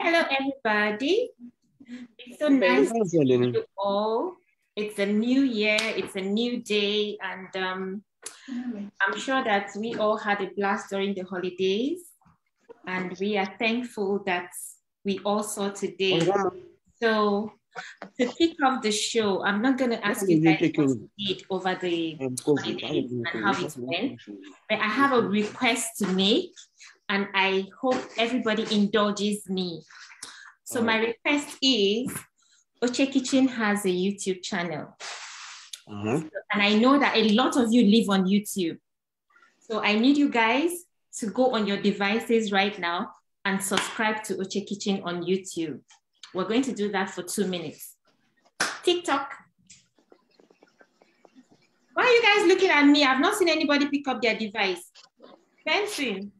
Hello, everybody. It's so nice to see you all. It's a new year, it's a new day, and I'm sure that we all had a blast during the holidays, and we are thankful that we all saw today. So to kick off the show, I'm not going to ask you guys what you did over the holidays and how it went, but I have a request to make, and I hope everybody indulges me. So my request is, Oche Kitchen has a YouTube channel. And I know that a lot of you live on YouTube. So I need you guys to go on your devices right now and subscribe to Oche Kitchen on YouTube. We're going to do that for 2 minutes. TikTok. Why are you guys looking at me? I've not seen anybody pick up their device. Benson.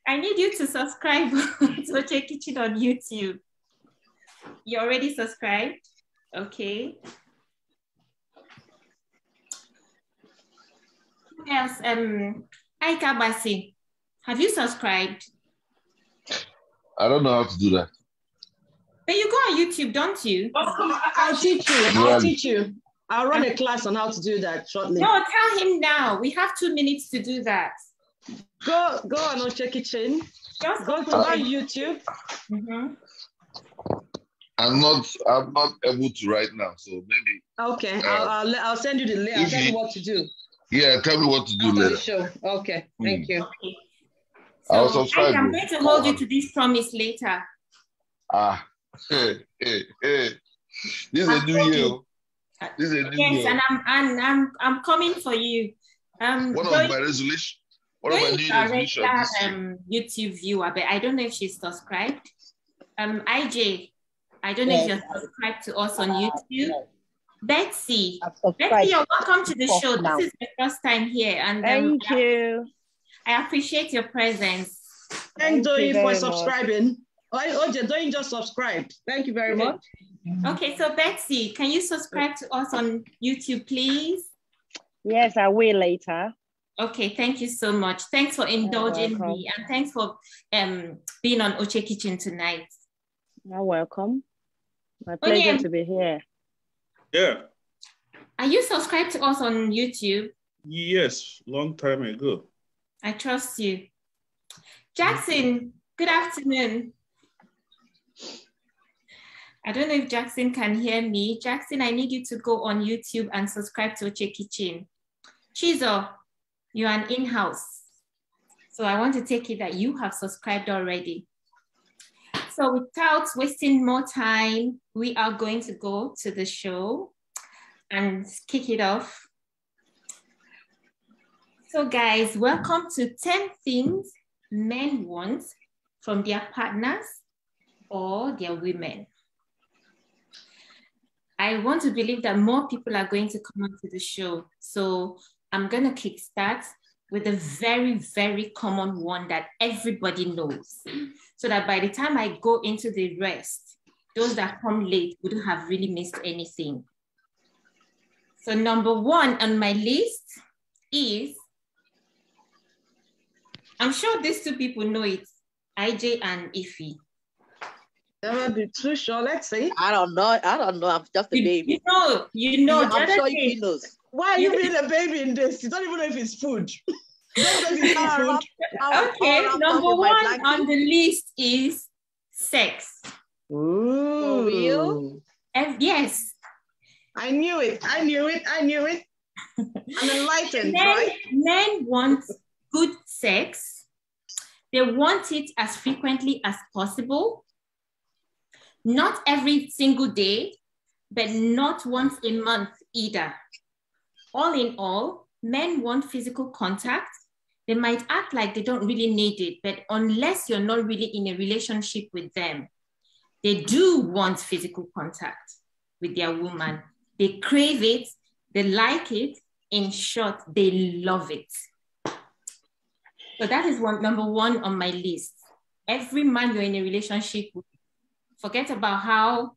I need you to subscribe to Oche Kitchen on YouTube. You already subscribed? Okay. Who else? Aika Basi, have you subscribed? I don't know how to do that. But you go on YouTube, don't you? I'll teach you. I'll teach you. I'll run a class on how to do that shortly. No, tell him now. We have 2 minutes to do that. Go on Oche Kitchen. Just go to my YouTube. I'm not able to right now, so maybe. Okay, I'll send you the link. I'll tell you what to do. Yeah, tell me what to do later. Show. Okay, thank you. Okay. I'll So subscribe. I'm going to hold you to this promise later. Hey. This is a new year. This is a new year. Yes, and I'm coming for you. One of my resolutions. One of my new resolutions. YouTube viewer, but I don't know if she's subscribed. IJ, I don't know if you're subscribed to us on YouTube. Betsy, you're welcome to the show. Now. This is my first time here, and thank you. I appreciate your presence. Thank you for subscribing. Oje, don't you just subscribe? Thank you very much. Okay, so Betsy, can you subscribe to us on YouTube, please? Yes, I will later. Okay, thank you so much. Thanks for indulging me, and thanks for being on Oche Kitchen tonight. You're welcome. My pleasure to be here. Yeah. Are you subscribed to us on YouTube? Yes, long time ago. I trust you. Jackson, good afternoon. I don't know if Jackson can hear me. Jackson, I need you to go on YouTube and subscribe to Oche Kitchen. Chizo, you're an in-house. So I want to take it that you have subscribed already. So without wasting more time, we are going to go to the show and kick it off. So guys, welcome to 10 things men want from their partners or their women. I want to believe that more people are going to come onto the show. So I'm going to kickstart with a very, very common one that everybody knows. So that by the time I go into the rest, those that come late wouldn't have really missed anything. So number 1 on my list is, I'm sure these 2 people know it, IJ and Ify. Never be too sure. Let's see. I don't know. I'm just a baby. You know. I'm sure he knows. Why are you being a baby in this? You don't even know if it's food. Okay, number 1 on the list is sex. Ooh. For real? Yes. I knew it. I'm enlightened, right? Men want good sex. They want it as frequently as possible. Not every single day, but not once a month either. All in all, men want physical contact. They might act like they don't really need it, but unless you're not really in a relationship with them, they do want physical contact with their woman. They crave it, they like it. In short, they love it. So that is number 1 on my list. Every man you're in a relationship with, forget about how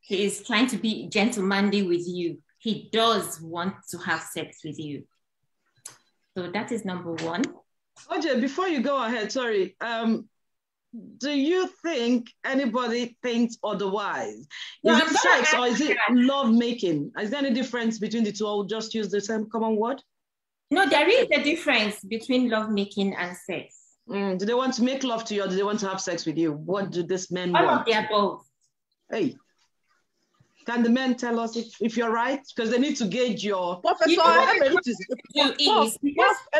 he is trying to be gentlemanly with you. He does want to have sex with you. So that is number 1. Oche, before you go ahead, sorry. Do you think anybody thinks otherwise? No, is it sex or is it love making? Is there any difference between the two? Or just use the same common word? No, there is a difference between love making and sex. Do they want to make love to you or do they want to have sex with you? What do these men want? All of the above. Hey, can the men tell us if you're right? Because they need to gauge your... Professor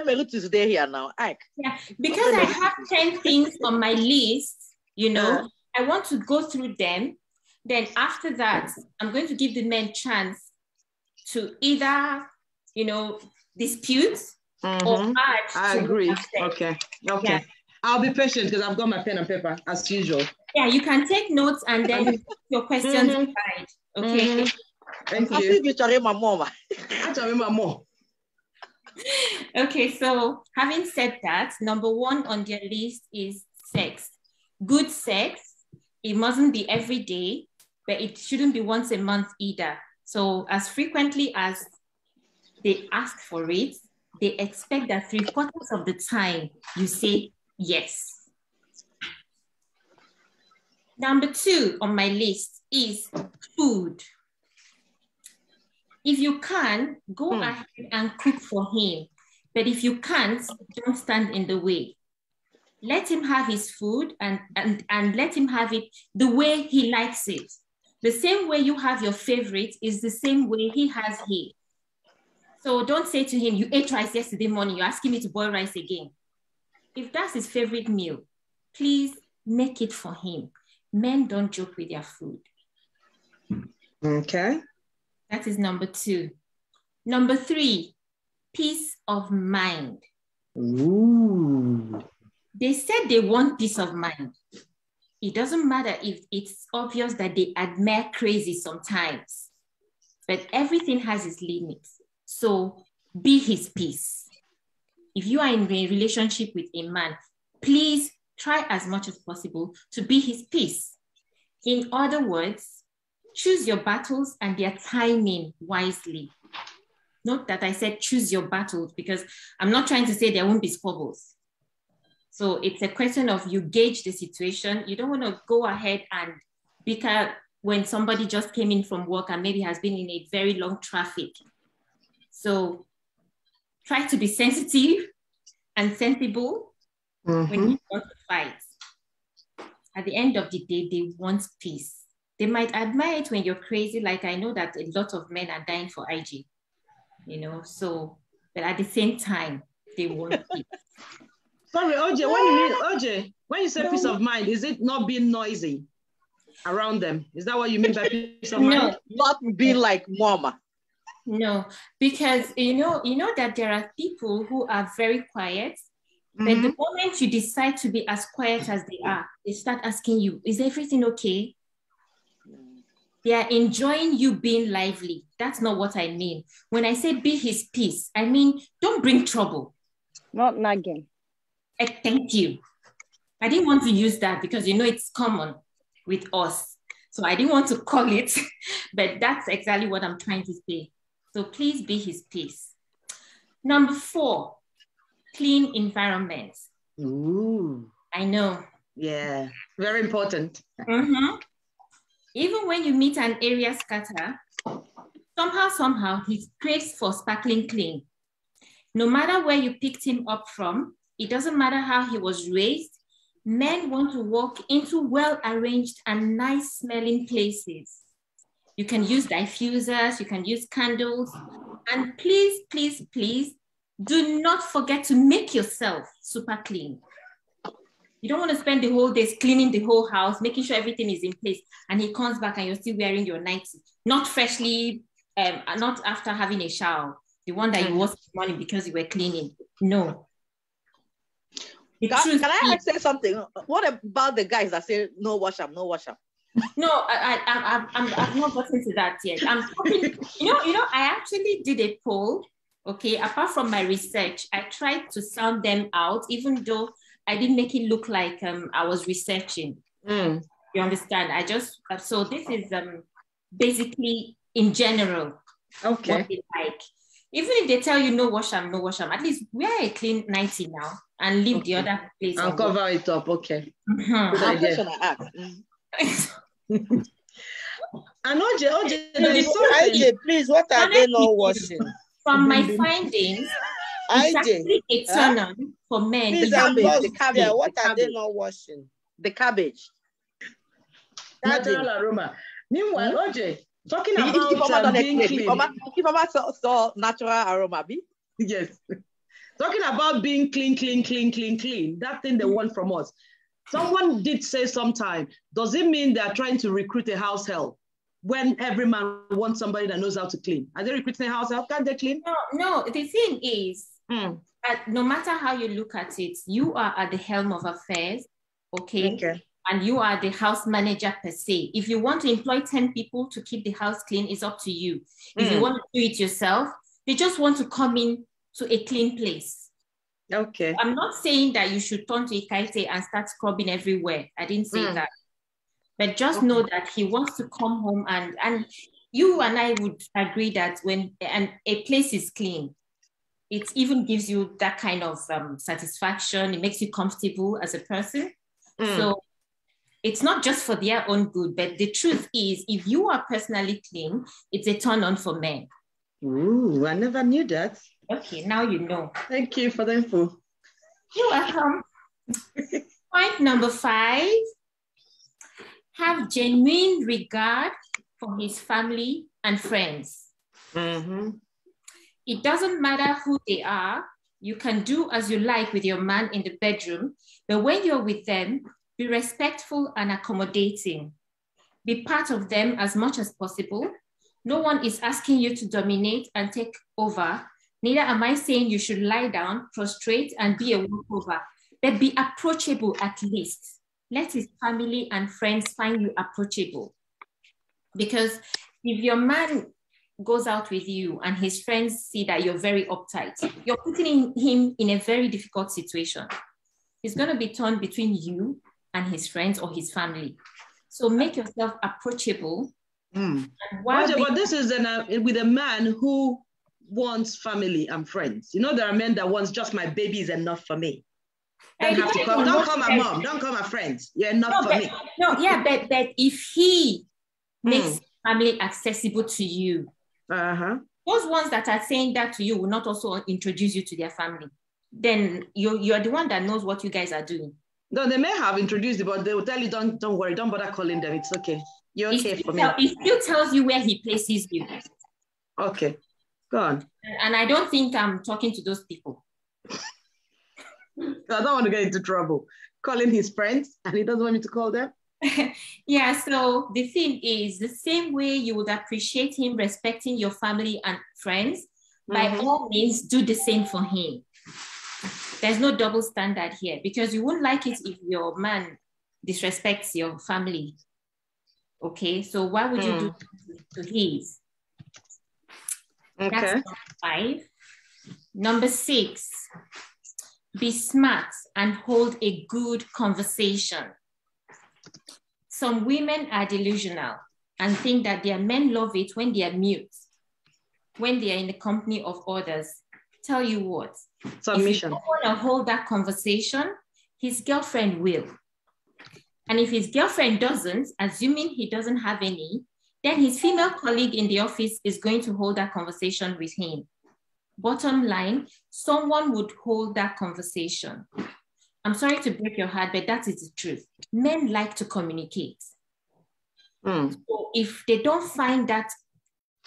Emeritus is there here now. Ike. Yeah, because I have 10 things on my list, I want to go through them. Then after that, I'm going to give the men chance to either, dispute or add. I agree. Okay. Yeah. I'll be patient because I've got my pen and paper as usual. Yeah, you can take notes and then your questions aside. Okay. Thank you. Okay, so having said that, number 1 on their list is sex. Good sex. It mustn't be every day, but it shouldn't be once a month either. So as frequently as they ask for it, they expect that 3/4 of the time you say yes. Number 2 on my list is food. If you can, go ahead and cook for him. But if you can't, don't stand in the way. Let him have his food and let him have it the way he likes it. The same way you have your favorite is the same way he has his. So don't say to him, you ate rice yesterday morning, you're asking me to boil rice again. If that's his favorite meal, please make it for him. Men don't joke with their food. Okay. That is number 2. Number 3, peace of mind. Ooh. They said they want peace of mind. It doesn't matter if it's obvious that they admire crazy sometimes, but everything has its limits. So be his peace. If you are in a relationship with a man, please try as much as possible to be his peace. In other words, choose your battles and their timing wisely. Note that I said choose your battles because I'm not trying to say there won't be squabbles. So it's a question of you gauge the situation. You don't want to go ahead and bicker when somebody just came in from work and maybe has been in a very long traffic. So try to be sensitive and sensible when you want to fight. At the end of the day, they want peace. They might admire it when you're crazy. Like I know that a lot of men are dying for IG, but at the same time, they want peace. Sorry, Oche, when you say peace of mind, is it not being noisy around them? Is that what you mean by peace of mind? Not being like mama. No, because you know that there are people who are very quiet, but the moment you decide to be as quiet as they are, they start asking you, is everything okay? They are enjoying you being lively. That's not what I mean. When I say be his peace, I mean, don't bring trouble. Not nagging. Thank you. I didn't want to use that because it's common with us. So I didn't want to call it, but that's exactly what I'm trying to say. So please be his peace. Number 4, clean environments. Ooh. I know. Yeah, very important. Mm-hmm. Even when you meet an area scatter, somehow he craves for sparkling clean. No matter where you picked him up from, it doesn't matter how he was raised, men want to walk into well-arranged and nice-smelling places. You can use diffusers, you can use candles, and please, please, please, do not forget to make yourself super clean. You don't want to spend the whole day cleaning the whole house, making sure everything is in place, and he comes back and you're still wearing your nightie, not freshly, not after having a shower, the one that you washed this morning because you were cleaning. No. Can I say something? What about the guys that say no wash up, no wash up? No, I'm not gotten to that yet. I'm talking, I actually did a poll. Okay, apart from my research, I tried to sound them out, even though I didn't make it look like I was researching. You understand? So this is basically in general. Okay. What they like. Even if they tell you no wash am, at least wear a clean nightie now and leave the other place. I'll cover it up. Okay. Mm-hmm. And Oche, please, what are they not washing? From my findings, it's actually a turn on for men. Please, the cabbage. What are they not washing? The cabbage. Natural aroma. Meanwhile, Oche, talking about being clean. So natural aroma, be? Yes. Talking about being clean. That thing they want from us. Someone did say sometime, does it mean they're trying to recruit a house help when every man wants somebody that knows how to clean? Are they recruiting a house help? Can they clean? No. The thing is, no matter how you look at it, you are at the helm of affairs, okay? And you are the house manager per se. If you want to employ 10 people to keep the house clean, it's up to you. If you want to do it yourself, you just want to come in to a clean place. Okay. I'm not saying that you should turn to Ikaite and start scrubbing everywhere. I didn't say that. But just know that he wants to come home and you and I would agree that when a place is clean, it even gives you that kind of satisfaction. It makes you comfortable as a person. So it's not just for their own good, but the truth is, if you are personally clean, it's a turn on for men. Ooh, I never knew that. Okay, now you know. Thank you for the info. You're welcome. Point number 5, have genuine regard for his family and friends. It doesn't matter who they are. You can do as you like with your man in the bedroom, but when you're with them, be respectful and accommodating. Be part of them as much as possible. No one is asking you to dominate and take over. Neither am I saying you should lie down, prostrate, and be a walkover, but be approachable at least. Let his family and friends find you approachable. Because if your man goes out with you and his friends see that you're very uptight, you're putting him in a very difficult situation. He's going to be torn between you and his friends or his family. So make yourself approachable. But this is with a man who wants family and friends. You know, there are men that wants just my baby is enough for me. Don't call my mom, don't call my friends. You're enough for me. But if he makes family accessible to you, those ones that are saying that to you will not also introduce you to their family. Then you're the one that knows what you guys are doing. No, they may have introduced you, but they will tell you, don't worry, don't bother calling them. It's okay. You're okay for me. He still tells you where he places you. Okay. Go on. And I don't think I'm talking to those people. I don't want to get into trouble. Calling his friends and he doesn't want me to call them? Yeah, so the thing is, the same way you would appreciate him respecting your family and friends, by all means, do the same for him. There's no double standard here, because you won't like it if your man disrespects your family. Okay, so why would you do to his? Okay. That's number 5. Number 6, be smart and hold a good conversation. Some women are delusional and think that their men love it when they are mute. when they are in the company of others, tell you what, submission. If you don't want to hold that conversation, his girlfriend will. And if his girlfriend doesn't, assuming he doesn't have any, then his female colleague in the office is going to hold that conversation with him. Bottom line, someone would hold that conversation. I'm sorry to break your heart, but that is the truth. Men like to communicate. So if they don't find that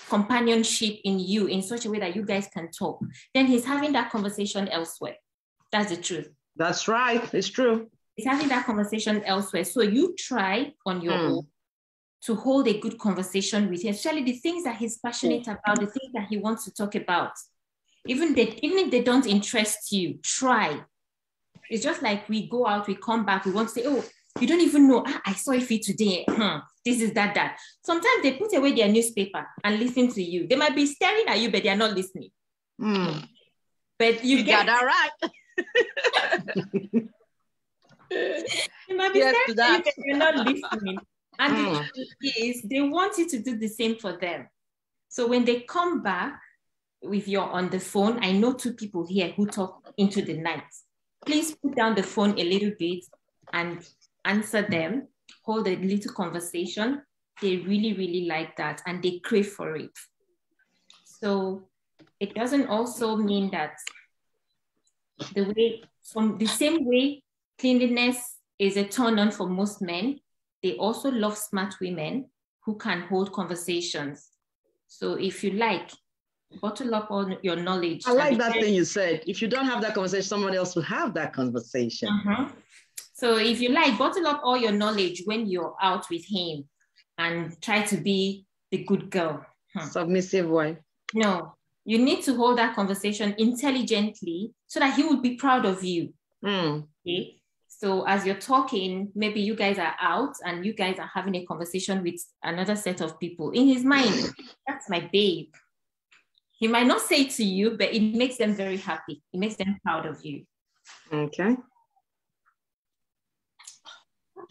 companionship in you in such a way that you guys can talk, then he's having that conversation elsewhere. That's the truth. That's right. It's true. He's having that conversation elsewhere. So you try on your own to hold a good conversation with him, especially the things that he's passionate about, the things that he wants to talk about. Even if they don't interest you, try. It's just like we go out, we come back, we want to say, oh, you don't even know, I saw a feed today. This is that. Sometimes they put away their newspaper and listen to you. They might be staring at you, but they're not listening. But you get that right. You might be staring at you, but you're not listening. And the truth is, they want you to do the same for them. So when they come back, if you're on the phone, I know 2 people here who talk into the night. Please put down the phone a little bit and answer them, hold a little conversation. They really, really like that and they crave for it. So it doesn't also mean that from the same way cleanliness is a turn on for most men, they also love smart women who can hold conversations. So if you like, bottle up all your knowledge. I like that thing you said. If you don't have that conversation, someone else will have that conversation. So if you like, bottle up all your knowledge when you're out with him and try to be the good girl. Submissive wife. No, you need to hold that conversation intelligently so that he will be proud of you. Okay? So as you're talking, maybe you guys are out and you guys are having a conversation with another set of people. In his mind, that's my babe. He might not say it to you, but it makes them very happy. It makes them proud of you. Okay.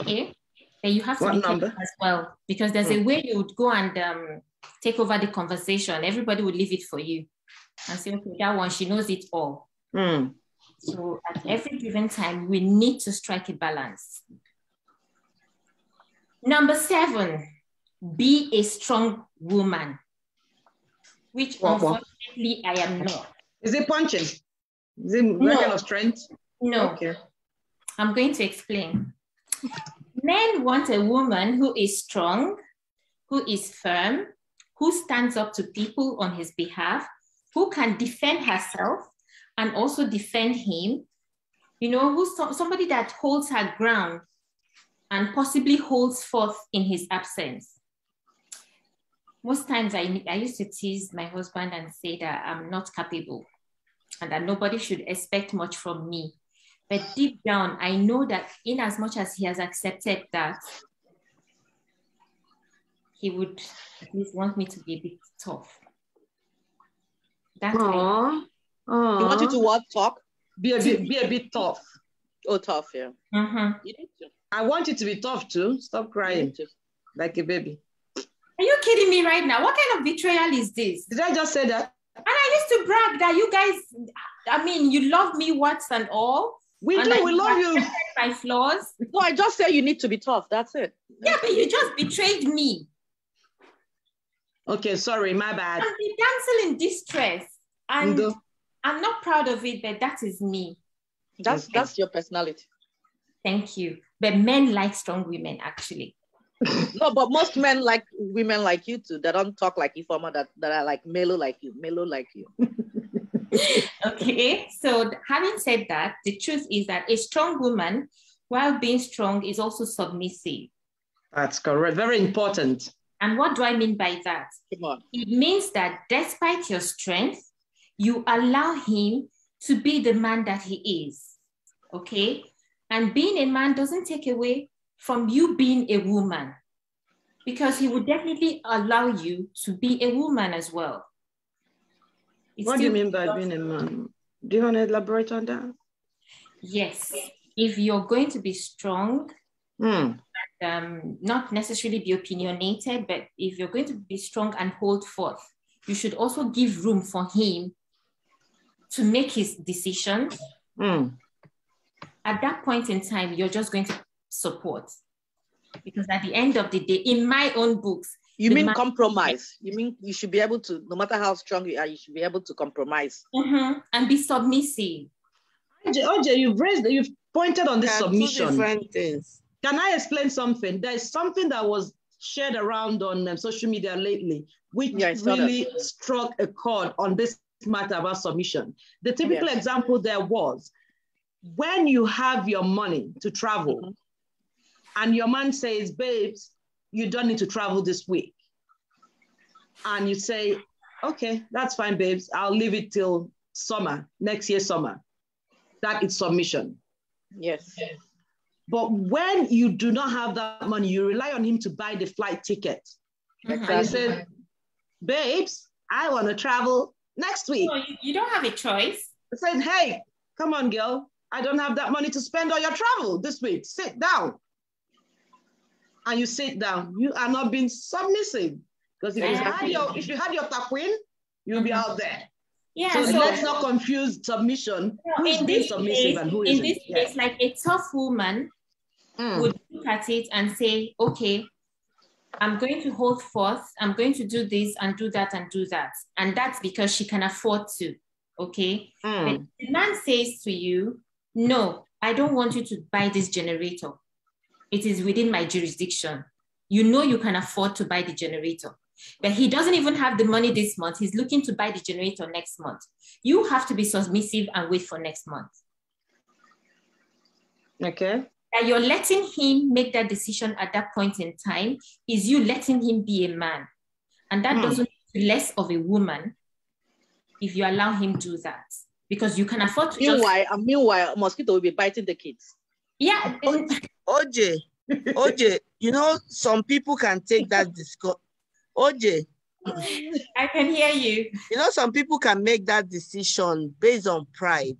Okay. And you have to be careful as well, because there's a way you would go and take over the conversation. Everybody would leave it for you and say, okay, that one, she knows it all. So at every given time, we need to strike a balance. Number 7, be a strong woman, which unfortunately I am not. Is it punching? Is it regular strength? No. Okay. I'm going to explain. Men want a woman who is strong, who is firm, who stands up to people on his behalf, who can defend herself and also defend him. You know, who's somebody that holds her ground and possibly holds forth in his absence. Most times I used to tease my husband and say that I'm not capable and that nobody should expect much from me. But deep down, I know that in as much as he has accepted that, he would at least want me to be a bit tough. That's why. You want you to what? Talk? Be a bit tough. Oh, tough, yeah. You need to. I want you to be tough too. Stop crying like a baby. Are you kidding me right now? What kind of betrayal is this? Did I just say that? And I used to brag that you guys, I mean, you love me, what's and all. We do, we love you. My flaws. No, I just say you need to be tough. That's it. Yeah, but you just betrayed me. Okay, sorry, my bad. I'm the damsel in distress. And I'm not proud of it, but that is me. That's your personality. Thank you. But men like strong women, actually. No, but most men like women like you too. They don't talk like Ifoma, that are like mellow like you. Okay, so having said that, the truth is that a strong woman, while being strong, is also submissive. That's correct. Very important. And what do I mean by that? Come on. It means that despite your strength, you allow him to be the man that he is. Okay? And being a man doesn't take away from you being a woman, because he would definitely allow you to be a woman as well. What do you mean by being a man? Do you want to elaborate on that? Yes. If you're going to be strong, and, not necessarily be opinionated, but if you're going to be strong and hold forth, you should also give room for him to make his decisions. At that point in time, you're just going to support. Because at the end of the day, in my own books, you mean compromise? You mean you should be able to, no matter how strong you are, you should be able to compromise and be submissive. Oche, you've pointed on this submission. Two different things. Can I explain something? There is something that was shared around on social media lately, which really struck a chord on this matter about submission. The typical example there was when you have your money to travel and your man says, babes, you don't need to travel this week. And you say, okay, that's fine, babes. I'll leave it till summer, next year summer. That is submission. Yes. But when you do not have that money, you rely on him to buy the flight ticket. Exactly. And you said, babes, I want to travel next week. No, you don't have a choice. I said, hey, come on, girl. I don't have that money to spend on your travel this week. Sit down. And you sit down. You are not being submissive. Because if you had your taquin, you'll be out there. Yeah, so let's not confuse submission. Who is being submissive and who isn't? In this case, like a tough woman would look at it and say, okay, I'm going to hold forth. I'm going to do this and do that and do that. And that's because she can afford to, okay? But the man says to you, no, I don't want you to buy this generator. It is within my jurisdiction. You know you can afford to buy the generator. But he doesn't even have the money this month. He's looking to buy the generator next month. You have to be submissive and wait for next month. Okay. That you're letting him make that decision at that point in time is you letting him be a man. And that doesn't make you less of a woman if you allow him to do that. Because you can afford to Meanwhile, mosquito will be biting the kids. Yeah. Oche, you know, some people can take that discourse. Oche, I can hear you. You know, some people can make that decision based on pride.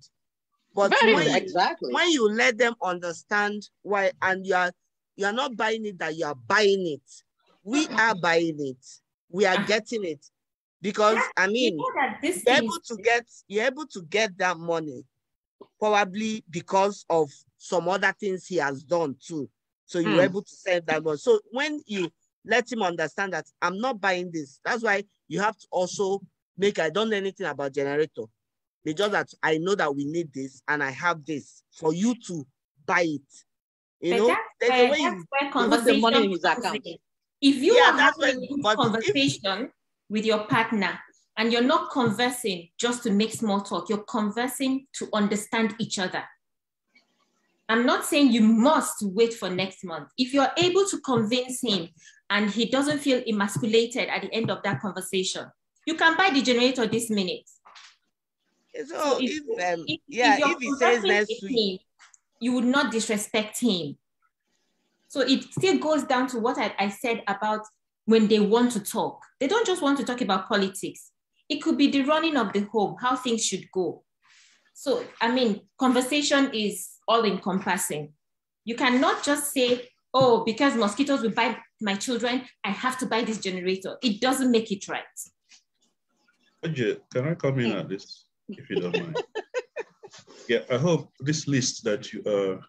But when you let them understand why, and you are not buying it that you are buying it. We are buying it. We are getting it. Because I mean, you're able to get that money probably because of some other things he has done too. So you're able to save that money. So when you let him understand that I'm not buying this, that's why you have to also I don't know anything about generator. It's just that I know that we need this and I have this for you to buy it. You know, there's a way you put the money in his account. If you are having a conversation with your partner and you're not conversing just to make small talk, you're conversing to understand each other. I'm not saying you must wait for next month. If you're able to convince him and he doesn't feel emasculated at the end of that conversation, you can buy the generator this minute. So if he says next week, you would not disrespect him. So it still goes down to what I said about when they want to talk. They don't just want to talk about politics. It could be the running of the home, how things should go. So, I mean, conversation is all encompassing. You cannot just say, oh, because mosquitoes will bite my children, I have to buy this generator. It doesn't make it right. Oche, can I come in at this, if you don't mind? Yeah, I hope this list that you are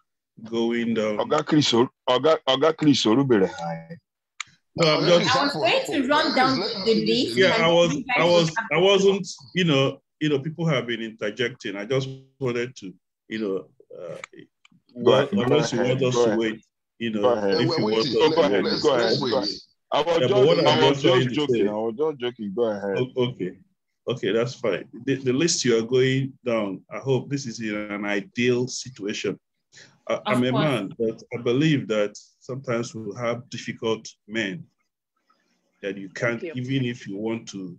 going down. Oga Chris, no, I'm just. I was going to run down the list. Yeah, I wasn't. People have been interjecting. I just wanted to, unless you want us to wait, if you want us to wait. I was just joking. Go ahead. Okay, that's fine. The list you are going down, I hope this is in an ideal situation. I'm a man, but I believe that sometimes we'll have difficult men that you can't, even if you want to,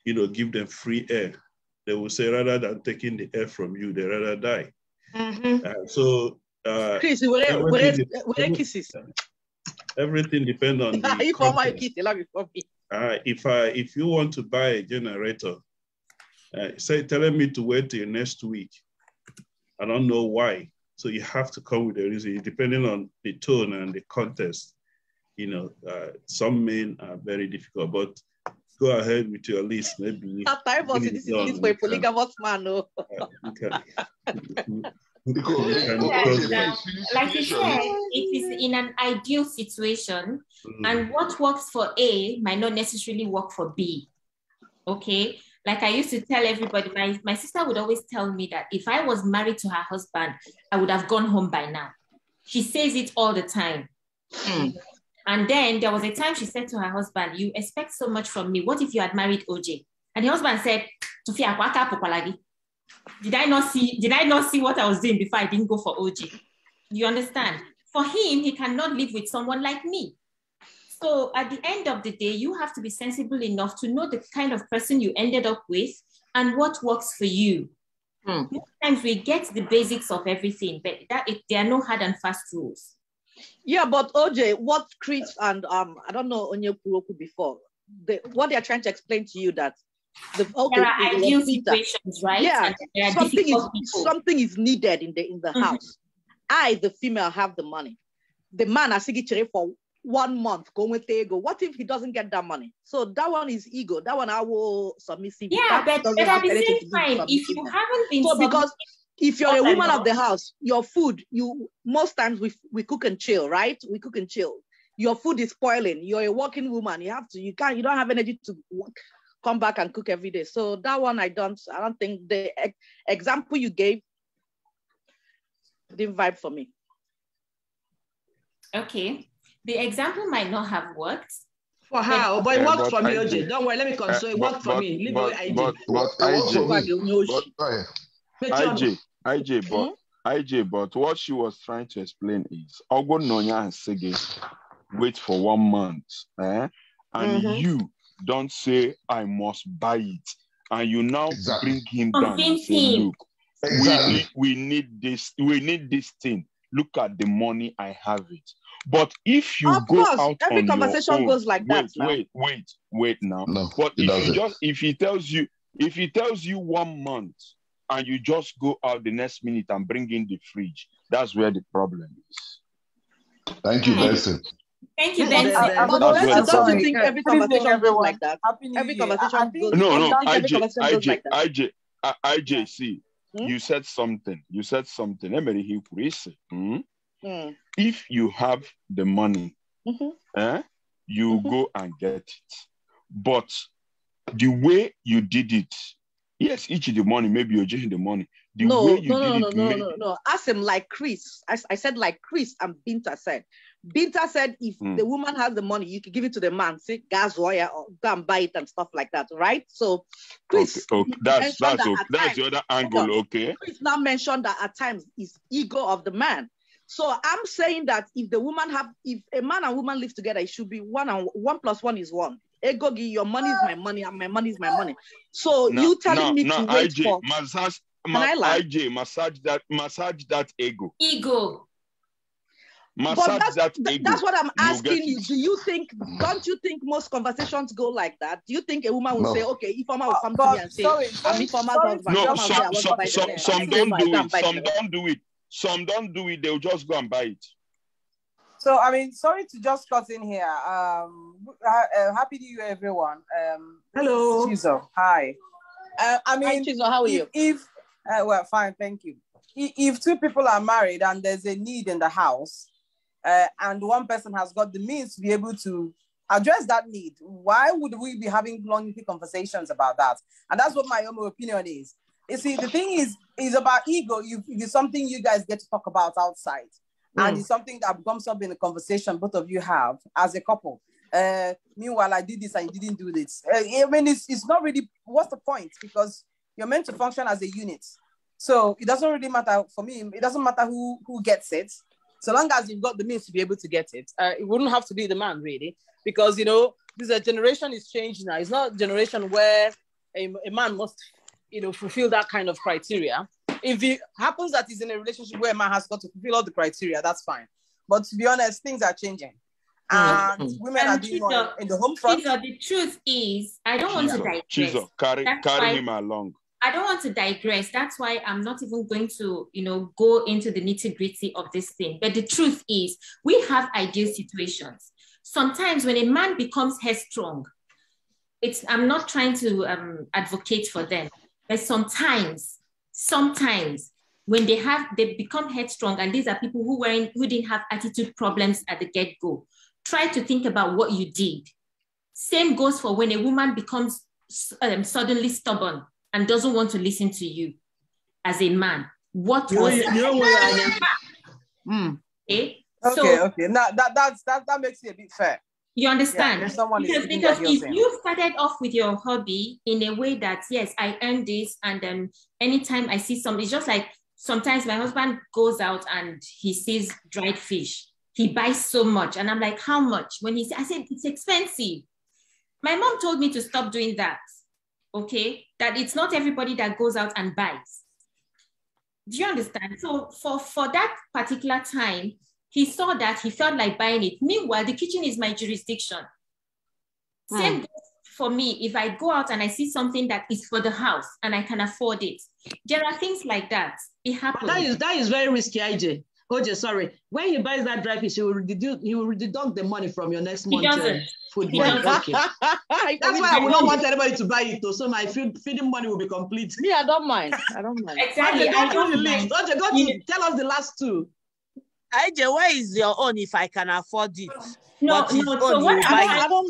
give them free air, they will say rather than taking the air from you, they rather die. Chris, kisses. Everything depends on the if you want to buy a generator, telling me to wait till next week, I don't know why. So you have to come with a reason, depending on the tone and the context. Some men are very difficult, but go ahead with your list. Maybe. This is for a polygamous man. No. Okay. Like you said, it is in an ideal situation, and what works for A might not necessarily work for B. Okay, like I used to tell everybody, my sister would always tell me that if I was married to her husband, I would have gone home by now. She says it all the time. And then there was a time she said to her husband, "You expect so much from me. What if you had married Oche?" And the husband said, did I not see what I was doing before I didn't go for Oche? You understand? For him, he cannot live with someone like me. So at the end of the day, you have to be sensible enough to know the kind of person you ended up with and what works for you. Sometimes we get the basics of everything, but there are no hard and fast rules. Yeah, but Oche, what Chris and I don't know Onye Kuroku before, what they are trying to explain to you that there are ideal situations, right? Yeah, something is needed in the house. I, the female, have the money. The man has to for 1 month. What if he doesn't get that money? So that one is ego. That one I will submissive. Yeah, but at the same time, if you haven't been because if you're a woman of the house, your food, most times we cook and chill, right? We cook and chill. Your food is spoiling. You're a working woman. You don't have energy to work, come back and cook every day. So that one I don't think the example you gave didn't vibe for me. Okay. The example might not have worked. For how? But it worked for me, Oche. Don't worry, let me console. It worked for me. But what she was trying to explain is wait for 1 month, and you don't say I must buy it, and you now bring him down and say, look, we need this thing. Look at the money, I have it. But if you go out every on conversation your own, goes like that. Wait now. No, but if he tells you 1 month and you just go out the next minute and bring in the fridge, that's where the problem is. Thank you, Benson. Thank you, Benson. Don't you think every conversation goes like that? Every conversation goes like that. IJC, you said something. If you have the money, you go and get it. But the way you did it, yes, each of the money, maybe you're getting the money. No. Ask him like Chris. I said like Chris and Binta said. Binta said if the woman has the money, you can give it to the man, say gas wire or go and buy it and stuff like that, right? So Chris, okay. That's the other angle, okay. Chris now mentioned that at times it's ego of the man. So I'm saying that if a man and woman live together, it should be 1 and 1 plus 1 is 1. Egogi, your money is my money, and my money is my money. So you telling me to wait for massage that ego. Massage that ego. That's what I'm asking you. Don't you think most conversations go like that? Do you think a woman will say, okay, if Oma will come to me and say, I'm Ifoma's husband? No, some don't do it. Some don't do it. Some don't do it. They'll just go and buy it. So, I mean, sorry to just cut in here. Happy New Year, everyone. Hello. Chizo. Hi. Hi, Chizo. How are you? Well, fine, thank you. If 2 people are married and there's a need in the house, and one person has got the means to be able to address that need, why would we be having lengthy conversations about that? And that's what my own opinion is. You see, the thing is about ego. It's something you guys get to talk about outside. And it's something that comes up in a conversation both of you have as a couple. Meanwhile, I did this and you didn't do this. I mean, it's not really, what's the point? Because you're meant to function as a unit. So it doesn't really matter for me. It doesn't matter who gets it. So long as you've got the means to be able to get it. It wouldn't have to be the man, really. Because, this generation is changed now. It's not a generation where a man must, fulfill that kind of criteria. If it happens that he's in a relationship where a man has got to fulfill all the criteria, that's fine. But to be honest, things are changing. And women are doing more in the home front. The truth is, I don't want to digress. Chizo, carry him along. I don't want to digress. That's why I'm not even going to, go into the nitty-gritty of this thing. But the truth is, we have ideal situations. Sometimes when a man becomes headstrong, I'm not trying to advocate for them, but sometimes when they become headstrong, and these are people who didn't have attitude problems at the get-go, try to think about what you did. Same goes for when a woman becomes suddenly stubborn and doesn't want to listen to you as a man. What was it? Okay? Okay. Now that makes it a bit fair. You understand? Yeah, because if you started off with your hobby in a way that, yes, I earned this, and then anytime I see something, it's just like sometimes my husband goes out and he sees dried fish. He buys so much. And I'm like, how much? I said, it's expensive. My mom told me to stop doing that. Okay? That it's not everybody that goes out and buys. Do you understand? So for that particular time, he saw that, he felt like buying it. Meanwhile, the kitchen is my jurisdiction. Same goes for me. If I go out and I see something that is for the house and I can afford it, there are things like that. It happens. That is very risky, IJ. Oche, sorry. When he buys that dry fish, he will deduct the money from your next month food money. Okay. That's why I would not want anybody to buy it, so my feeding money will be complete. Me, I don't mind. Exactly. Oche, go to tell us the last two. IJ, where is your own if I can afford it? No, so what I don't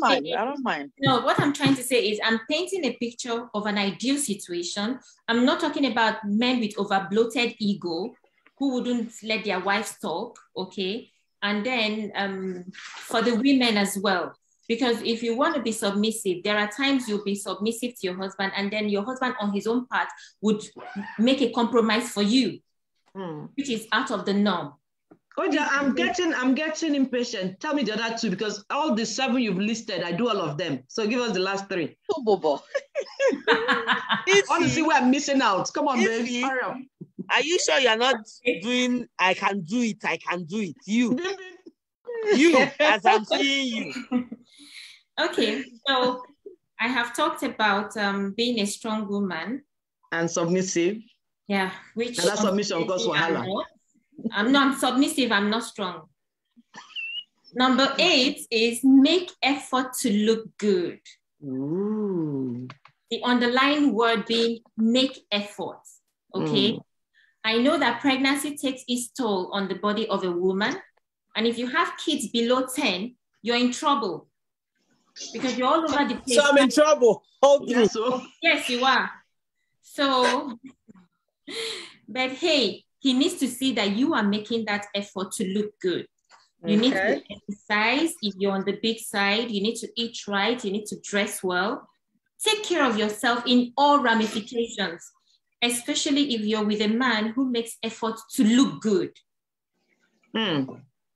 mind. No, what I'm trying to say is I'm painting a picture of an ideal situation. I'm not talking about men with over-bloated ego who wouldn't let their wives talk, okay? And then for the women as well, because if you want to be submissive, there are times you'll be submissive to your husband, and then your husband on his own part would make a compromise for you, which is out of the norm. Oche, I'm getting impatient. Tell me the other two, because all the 7 you've listed, I do all of them. So give us the last 3. Oh, Bobo. Honestly, we're missing out. Come on, baby. Hurry up. Are you sure you're not doing, I can do it? You, as I'm seeing you. Okay, so I have talked about being a strong woman. And submissive. Yeah, which... And that submission causes wahala. I'm submissive, I'm not strong. Number 8 is make effort to look good. Ooh. The underlying word being make effort, okay? I know that pregnancy takes its toll on the body of a woman. And if you have kids below 10, you're in trouble because you're all over the place. So I'm in trouble. Yes, you are. So, but hey, he needs to see that you are making that effort to look good. You need to exercise. If you're on the big side, you need to eat right. You need to dress well. Take care of yourself in all ramifications, especially if you're with a man who makes effort to look good.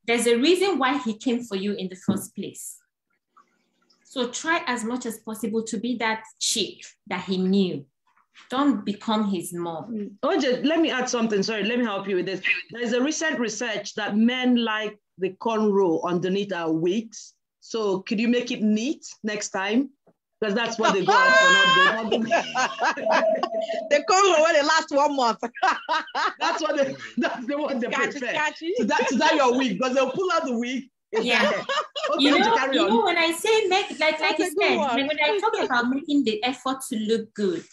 There's a reason why he came for you in the first place. So try as much as possible to be that chick that he knew. Don't become his mom. Oche, let me add something. Sorry, let me help you with this. There's a recent research that men like the cornrow underneath our wigs. So could you make it neat next time? Because that's what they go out for. The cornrow when they last 1 month. That's what they prefer. So that's your wig, because they'll pull out the wig. Yeah. Okay, you know, when I say make, like I said, when I talk about making the effort to look good,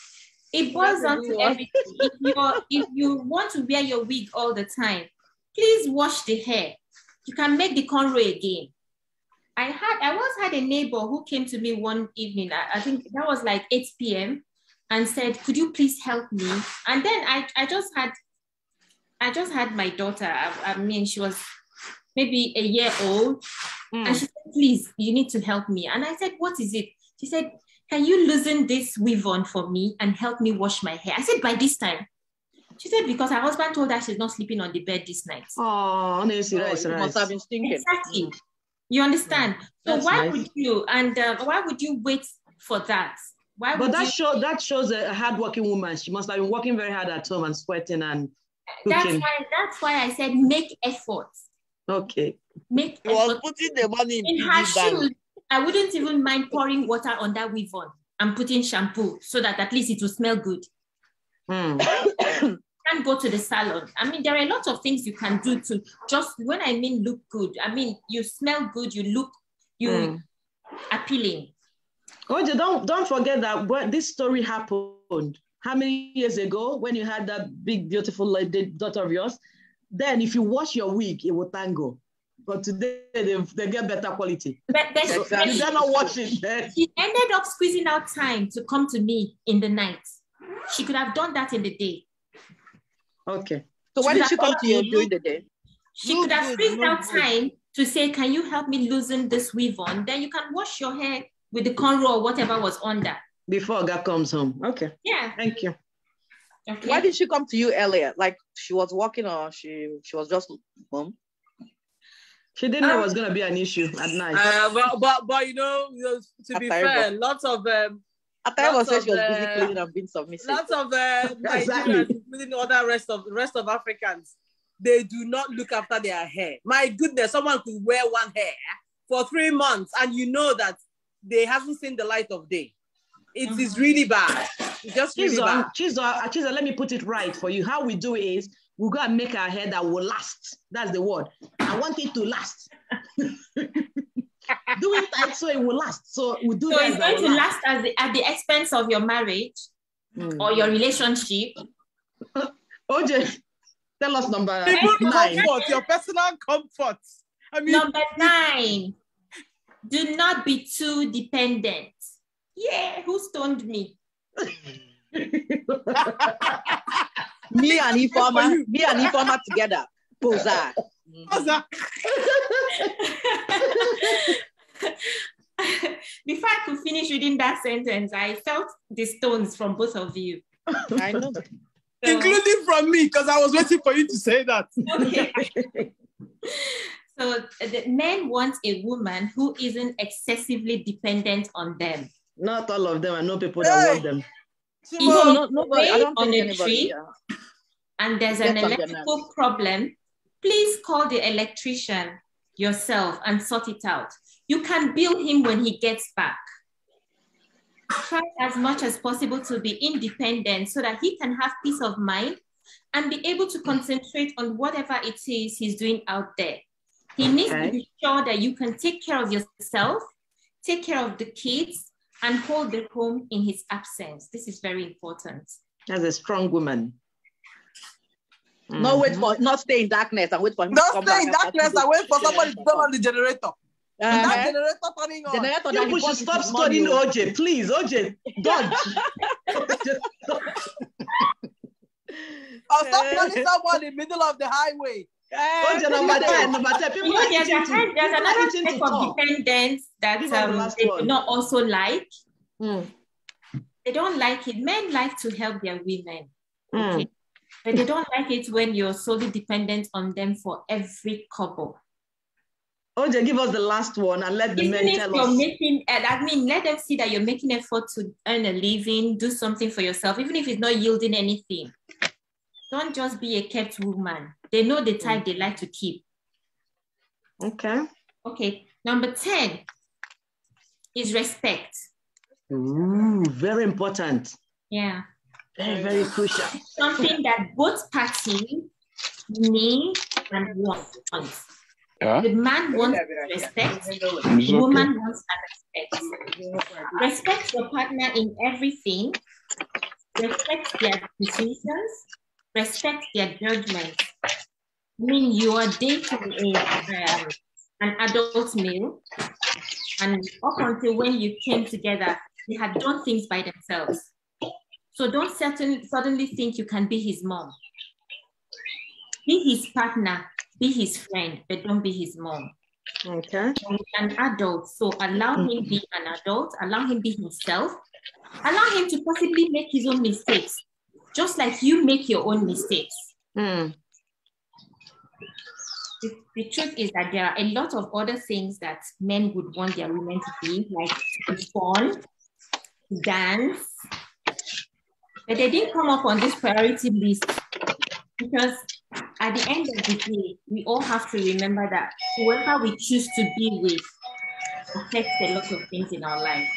it boils down to everything. If you want to wear your wig all the time, please wash the hair. You can make the cornrow again. I once had a neighbor who came to me one evening, I think that was like 8 p.m. and said, could you please help me? And then I just had my daughter. I mean, she was maybe a year old. And she said, please, you need to help me. And I said, what is it? She said, can you loosen this weave on for me and help me wash my hair? I said, by this time. She said, because her husband told her she's not sleeping on the bed this night. Oh, honestly, right. Must have been stinking. Exactly. You understand? So why would you, and why would you wait for that? That shows a hardworking woman. She must have been working very hard at home and sweating and cooking. That's why I said make effort. Okay. Make effort. Was putting the money in her shoes. I wouldn't even mind pouring water on that weave on and putting shampoo so that at least it will smell good. Can't go to the salon. I mean, there are a lot of things you can do to just, when I mean look good, I mean, you smell good, you look appealing. Oche, don't forget that this story happened how many years ago when you had that big, beautiful lady, daughter of yours? Then if you wash your wig, it will tango. But today they get better quality. But so you better not wash it then. She ended up squeezing out time to come to me in the night. She could have done that in the day. Okay. So why did she come to you during the day? She could have squeezed out time to say, can you help me loosen this weave on? Then you can wash your hair with the cornrow or whatever was under. Before God comes home. Okay. Yeah. Thank you. Okay. Why did she come to you earlier? Like she was working or she was just home? She didn't know it was going to be an issue at night. But you know, to be fair, lots of Ataibo said she was busy cleaning and being submissive. Lots of Nigerians, including other rest of Africans, they do not look after their hair. My goodness, someone could wear one hair for 3 months and you know that they haven't seen the light of day. It is really bad. It's just really bad. Chizo, let me put it right for you. How we do it is we go and make our hair that will last. That's the word. I want it to last. Do it tight so it will last. So we do. So it's going to last at the expense of your marriage or your relationship. Oche, tell us number 9. Comfort, your personal comfort. I mean, number 9. Do not be too dependent. Yeah, who stoned me? Me and Ifeoma together. Boza. Before I could finish reading that sentence, I felt the stones from both of you. I know. Including from me, because I was waiting for you to say that. Okay. So the men want a woman who isn't excessively dependent on them. Not all of them. I know people that want them. Nobody. I don't think anybody. And there's an electrical problem. Please call the electrician yourself and sort it out. You can bill him when he gets back. Try as much as possible to be independent so that he can have peace of mind and be able to concentrate on whatever it is he's doing out there. He needs to be sure that you can take care of yourself, take care of the kids, and hold the home in his absence. This is very important. As a strong woman. Not stay in darkness and wait for him to come back. Not stay in darkness and wait for somebody to turn on the generator. That generator turning on. You should stop studying Oche, please. Oche, dodge. Or stop calling someone in the middle of the highway. Oche, number 10. People there's another type of dependence that they do not also like. They don't like it. Men like to help their women. Okay? But they don't like it when you're solely dependent on them for every couple. Oche, give us the last one and let the men tell us. Let them see that you're making effort to earn a living, do something for yourself, even if it's not yielding anything. Don't just be a kept woman. They know the type they like to keep. Okay. Number 10 is respect. Ooh, very important. Yeah. Very, very crucial. Something that both parties need and want. Yeah. The man wants respect, the woman wants respect. Respect your partner in everything. Respect their decisions. Respect their judgment. I mean, you are dating an adult male, and up until when you came together, they had done things by themselves. So don't suddenly think you can be his mom. Be his partner, be his friend, but don't be his mom. Okay. An adult, so allow him be an adult, allow him be himself, allow him to possibly make his own mistakes, just like you make your own mistakes. The truth is that there are a lot of other things that men would want their women to be, like fun, dance, but they didn't come up on this priority list because at the end of the day, we all have to remember that whoever we choose to be with affects a lot of things in our life.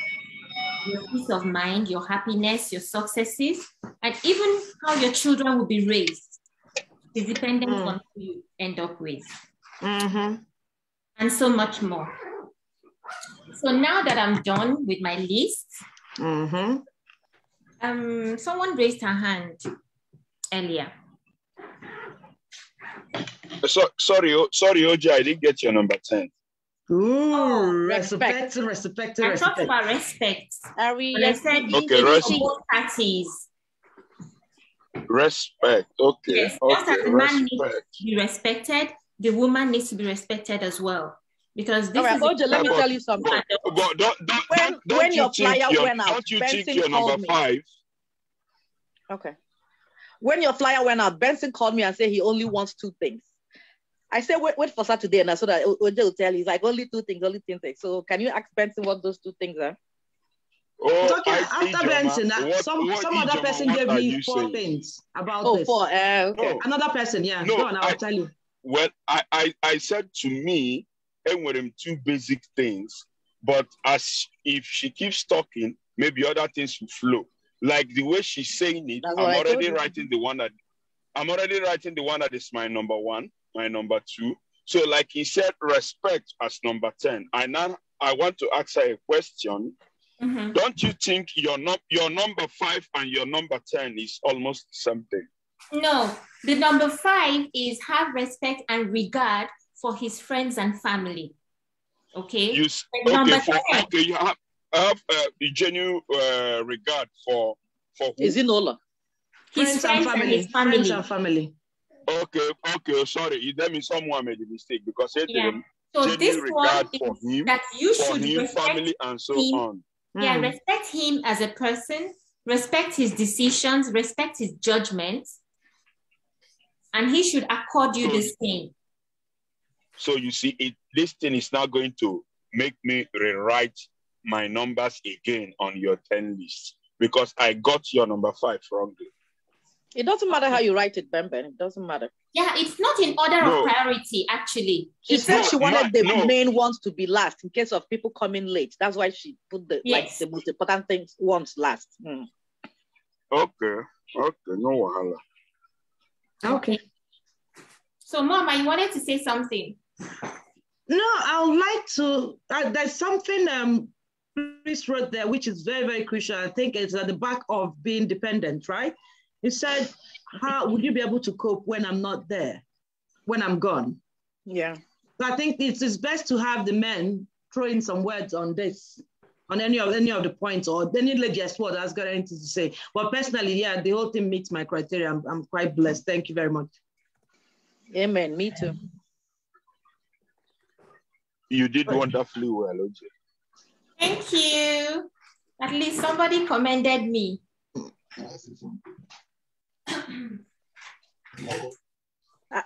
Your peace of mind, your happiness, your successes, and even how your children will be raised is dependent on who you end up with. And so much more. So now that I'm done with my list, someone raised her hand earlier. Sorry, Oche, I didn't get your number 10. Ooh, respect. I talked about respect. Are we? I said both parties. Respect. Okay. Yes, just as the man needs to be respected, the woman needs to be respected as well. Because this is Oche, let me tell you something. When your flyer went out, don't you think you're number 5? Okay. When your flyer went out, Benson called me and said he only wants 2 things. I said, wait for Saturday, and so that Oche will tell you. He's like, only 2 things, only 2 things. So can you ask Benson what those 2 things are? Oh, after Benson, some other person gave me 4 things about this. 4. Okay. Another person, yeah. No, go on, I'll tell you. Well, I said to me, and with him 2 basic things, but as if she keeps talking, maybe other things will flow. Like the way she's saying it, I'm already writing the one that is my number 1, my number 2. So like he said, respect as number 10. I want to ask her a question. Don't you think your number 5 and your number 10 is almost something? No, the number 5 is have respect and regard for his friends and family. Okay. You have a genuine regard for who? Is it Nola? His friends and his family. Friends and family. Okay. Sorry, that means someone made a mistake because So this one is for him, that you should respect family and so him. on. Yeah, respect him as a person, respect his decisions, respect his judgments, and he should accord you the same. So you see, this thing is not going to make me rewrite my numbers again on your 10 list because I got your number 5 wrongly. It doesn't matter how you write it, Ben. It doesn't matter. Yeah, it's not in order of priority, actually. She said she wanted the main ones to be last in case of people coming late. That's why she put the most important things ones last. Okay, no wahala. Okay. So, Mama, you wanted to say something? No, I would like to. There's something Chris wrote there, which is very, very crucial. I think it's at the back of being dependent, right? He said, how would you be able to cope when I'm not there, when I'm gone? Yeah. So I think it's best to have the men throw in some words on this, on any of the points, or they need to guess what I've got anything to say. But personally, yeah, the whole thing meets my criteria. I'm quite blessed. Thank you very much. Amen. Me too. You did wonderfully well, Oche. Thank you. At least somebody commended me.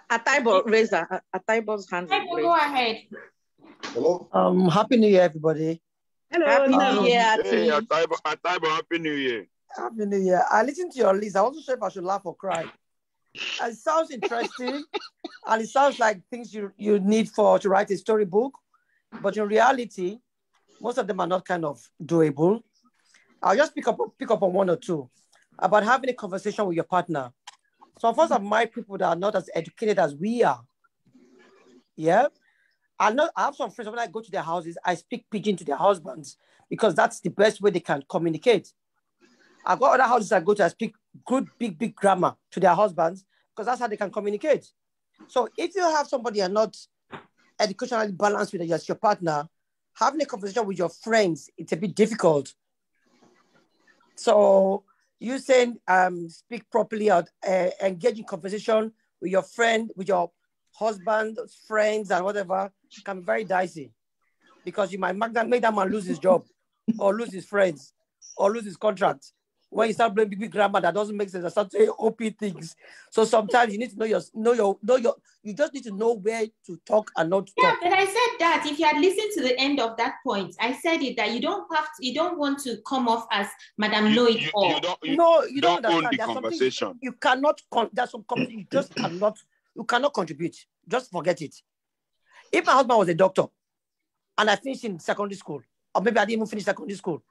Ataibo's hand. Go ahead. Hello. Happy New Year, everybody. Hello. Happy New Year. Hey, Ataibo, Happy New Year. Happy New Year. I listened to your list. I wasn't sure if I should laugh or cry. It sounds interesting, and it sounds like things you need to write a storybook. But in reality, most of them are not kind of doable. I'll just pick up on 1 or 2 about having a conversation with your partner. Some of us are married people that are not as educated as we are. Yeah. I have some friends, when I go to their houses, I speak pidgin to their husbands because that's the best way they can communicate. I've got other houses I go to, I speak good, big grammar to their husbands because that's how they can communicate. So if you have somebody you're not educationally balanced with your partner, having a conversation with your friends, it's a bit difficult. So you saying speak properly or engage in conversation with your friend, with your husband, friends, and whatever can be very dicey because you might make that man lose his job or lose his friends or lose his contract. When you start playing big grammar that doesn't make sense, and start saying OP things. So sometimes you need to you just need to know where to talk and not to talk. Yeah, but I said that if you had listened to the end of that point, I said it that you don't want to come off as Madam Know It All. You don't own the conversation. You cannot. There's some you just cannot. You cannot contribute. Just forget it. If my husband was a doctor, and I finished in secondary school, or maybe I didn't even finish secondary school,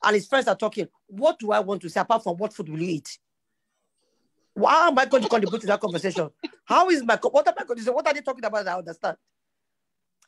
and his friends are talking, what do I want to say apart from what food will you eat? How am I going to contribute to that conversation? What am I going to say? What are they talking about? I understand.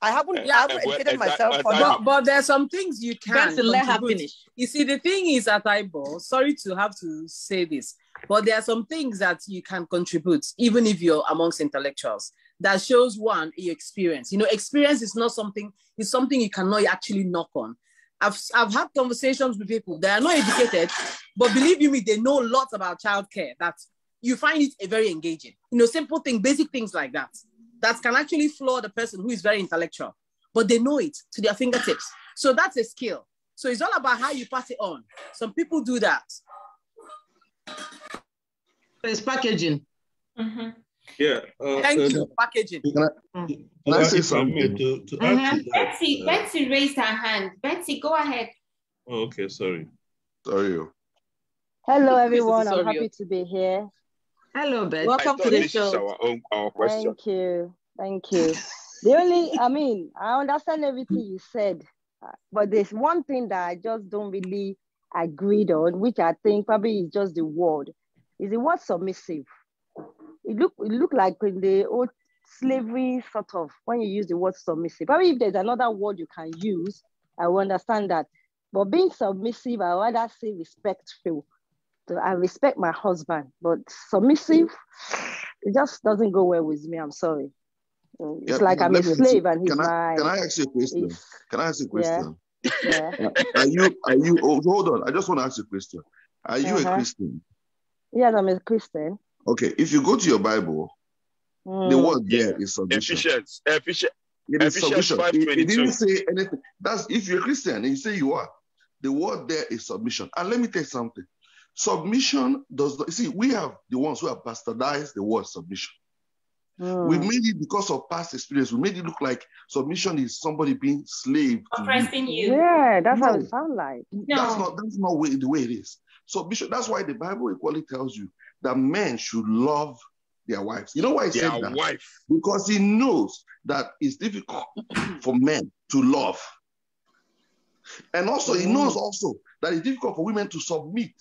I haven't educated myself for that. But there are some things you can let her finish. You see, the thing is at Ibo, sorry to have to say this, but there are some things that you can contribute, even if you're amongst intellectuals. That shows one, your experience. You know, experience is not something, it's something you cannot actually knock on. I've had conversations with people that are not educated, but believe you me, they know lots about childcare, that you find it very engaging. You know, simple things, basic things like that can actually floor the person who is very intellectual, but they know it to their fingertips. So that's a skill. So it's all about how you pass it on. Some people do that. It's packaging. Mm-hmm. Yeah. Thank you, packaging. Can I say something? To add to that, Betsy raised her hand. Betsy, go ahead. Oh, okay, sorry. Sorry. Hello, everyone. I'm happy to be here. Hello, Betsy. Welcome to the show. Our question. Thank you. I understand everything you said, but there's one thing that I just don't really agree on, which I think probably is just the word. Is the word submissive. It look like in the old slavery sort of, when you use the word submissive. Probably if there's another word you can use, I will understand that. But being submissive, I would rather say respectful. So I respect my husband, but submissive, it just doesn't go well with me. I'm sorry. It's like I'm a slave and he's my... Can I ask you a question? Yeah. Are you, hold on. I just want to ask you a question. Are you a Christian? Yes, I'm a Christian. Okay, if you go to your Bible, the word there is submission. Ephesians 5:22. It didn't say anything. That's if you're a Christian and you say you are. The word there is submission. And let me tell you something. Submission does not, see, we have the ones who have bastardized the word submission. We made it because of past experience. We made it look like submission is somebody being slave to oppressing you. Yeah, that's how it sounds like. That's not the way it is. Submission. That's why the Bible equally tells you that men should love their wives. You know why he said that? Wife. Because he knows that it's difficult for men to love. And also, he knows also that it's difficult for women to submit.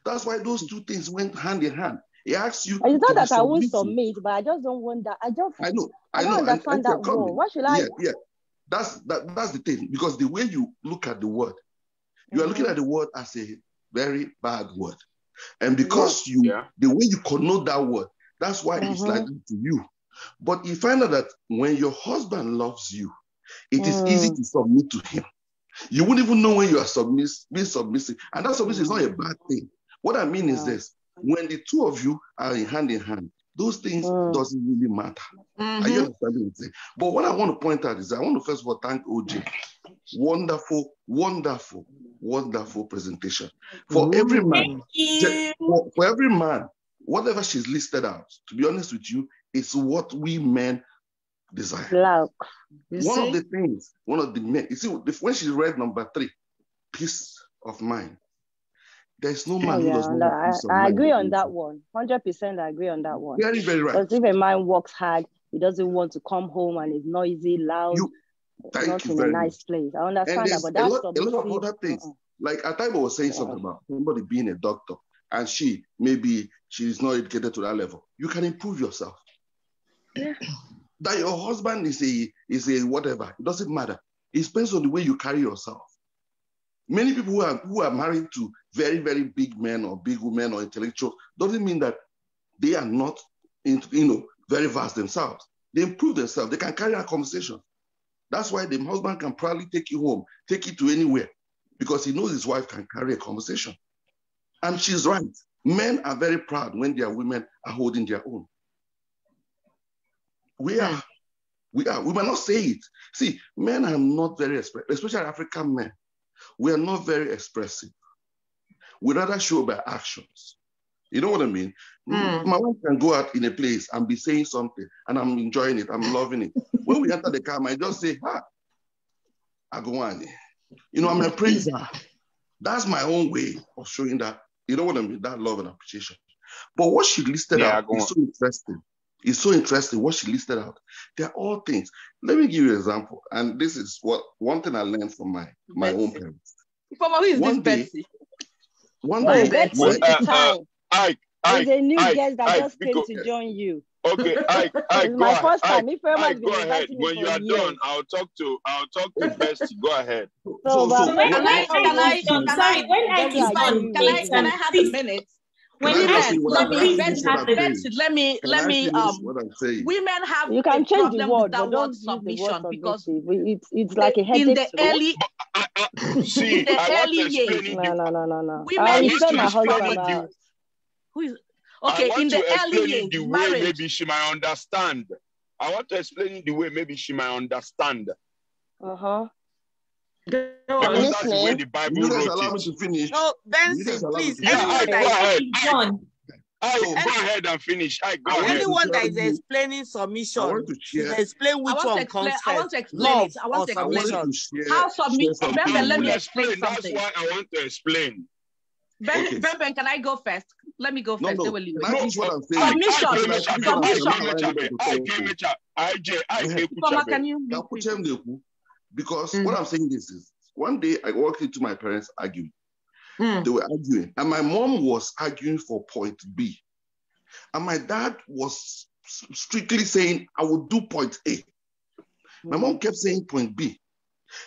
That's why those two things went hand in hand. He asks you. It's not that I won't submit, but I just don't want that. I know. I don't understand that word. What should I? Yeah. That's the thing. Because the way you look at the word, you are looking at the word as a very bad word. And because the way you connote that word, that's why it's like that to you. But you find out that when your husband loves you, it is easy to submit to him. You wouldn't even know when you are being submissive. And that submission is not a bad thing. What I mean is this. When the two of you are in hand, those things doesn't really matter. Are you understanding what I'm saying? But what I want to point out is I want to first of all thank Oche. Wonderful, wonderful, wonderful presentation. For every man, whatever she's listed out, to be honest with you, it's what we men desire. One of the men, you see, when she read number 3, peace of mind. There's no man who does not have peace of mind. I agree on that one. 100% I agree on that one. Very, very right. Because if a man works hard, he doesn't want to come home and is noisy, loud, not in a nice place. I understand that, but that's a lot of other things. Like Ataiba was saying something about somebody being a doctor, and she's not educated to that level. You can improve yourself. Yeah. That your husband is a whatever, it doesn't matter. It depends on the way you carry yourself. Many people who are married to very, very big men or big women or intellectuals doesn't mean that they are not, very vast themselves. They improve themselves. They can carry a conversation. That's why the husband can probably take you home, take you to anywhere, because he knows his wife can carry a conversation. And she's right. Men are very proud when their women are holding their own. We are. We might not say it. See, men are not very expressive, especially African men. We are not very expressive. We rather show by actions. You know what I mean? My wife can go out in a place and be saying something, and I'm enjoying it, I'm loving it. When we enter the car, I just say, I go on. I'm a praiser. That's my own way of showing that, you know what I mean, that love and appreciation. But what she listed out is so interesting. It's so interesting what she listed out. They're all things. Let me give you an example. And this is one thing I learned from my own parents. Who is this Betsy? One day, Betsy. There's a new guest that just came to join you. Okay, I it's my first time. If go ahead. When you are done, I'll talk to Bestie. Go ahead. So when I have a minute? Women have you can change the word, with that word submission because it's like a headache. In the early see, in the early years. No. Women respect my husband. Who is okay in the early years? The way maybe she might understand. I want to explain the way maybe she might understand. Uh-huh. Because that's the way the Bible wrote allow me it. to finish. No, Benson, please. Go ahead. Go ahead and finish. Anyone that is explaining submission should explain which one comes first. I want to explain it. I want to explain how submission. Let me explain something. That's why I want to explain. Ben, can I go first? Let me go first. No. Submission. Because what I'm saying is one day I walked into my parents arguing. They were arguing, and my mom was arguing for point B, and my dad was strictly saying I would do point A. My mom kept saying point B,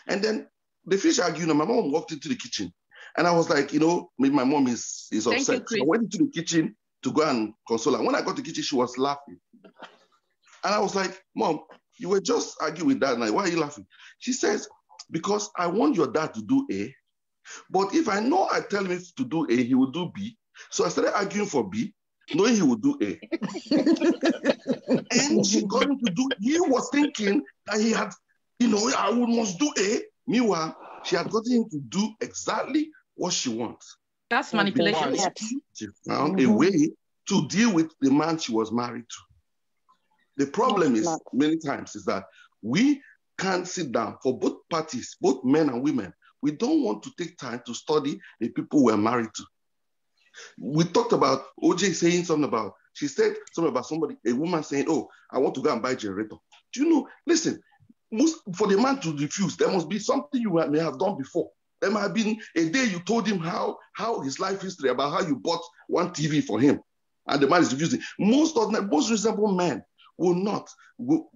and then they finished arguing, and my mom walked into the kitchen, and I was like, maybe my mom is upset. So I went into the kitchen to go and console her. When I got to the kitchen, she was laughing, and I was like, Mom, you were just arguing with Dad now. Why are you laughing? She says, because I want your dad to do A. But if I know I tell him to do A, he will do B. So I started arguing for B, knowing he would do A. And she got him to do, he was thinking that he had, I must do A. Meanwhile, she had gotten him to do exactly what she wants. That's manipulation. She found a way to deal with the man she was married to. The problem is, many times, is that we can't sit down for both parties, both men and women. We don't want to take time to study the people we're married to. We talked about Oche saying something about, she said something about a woman saying, oh, I want to go and buy a generator. Do you know, listen, for the man to refuse, there must be something you may have done before. There might have been a day you told him how his life history, about how you bought one TV for him, and the man is refusing. Most reasonable men will not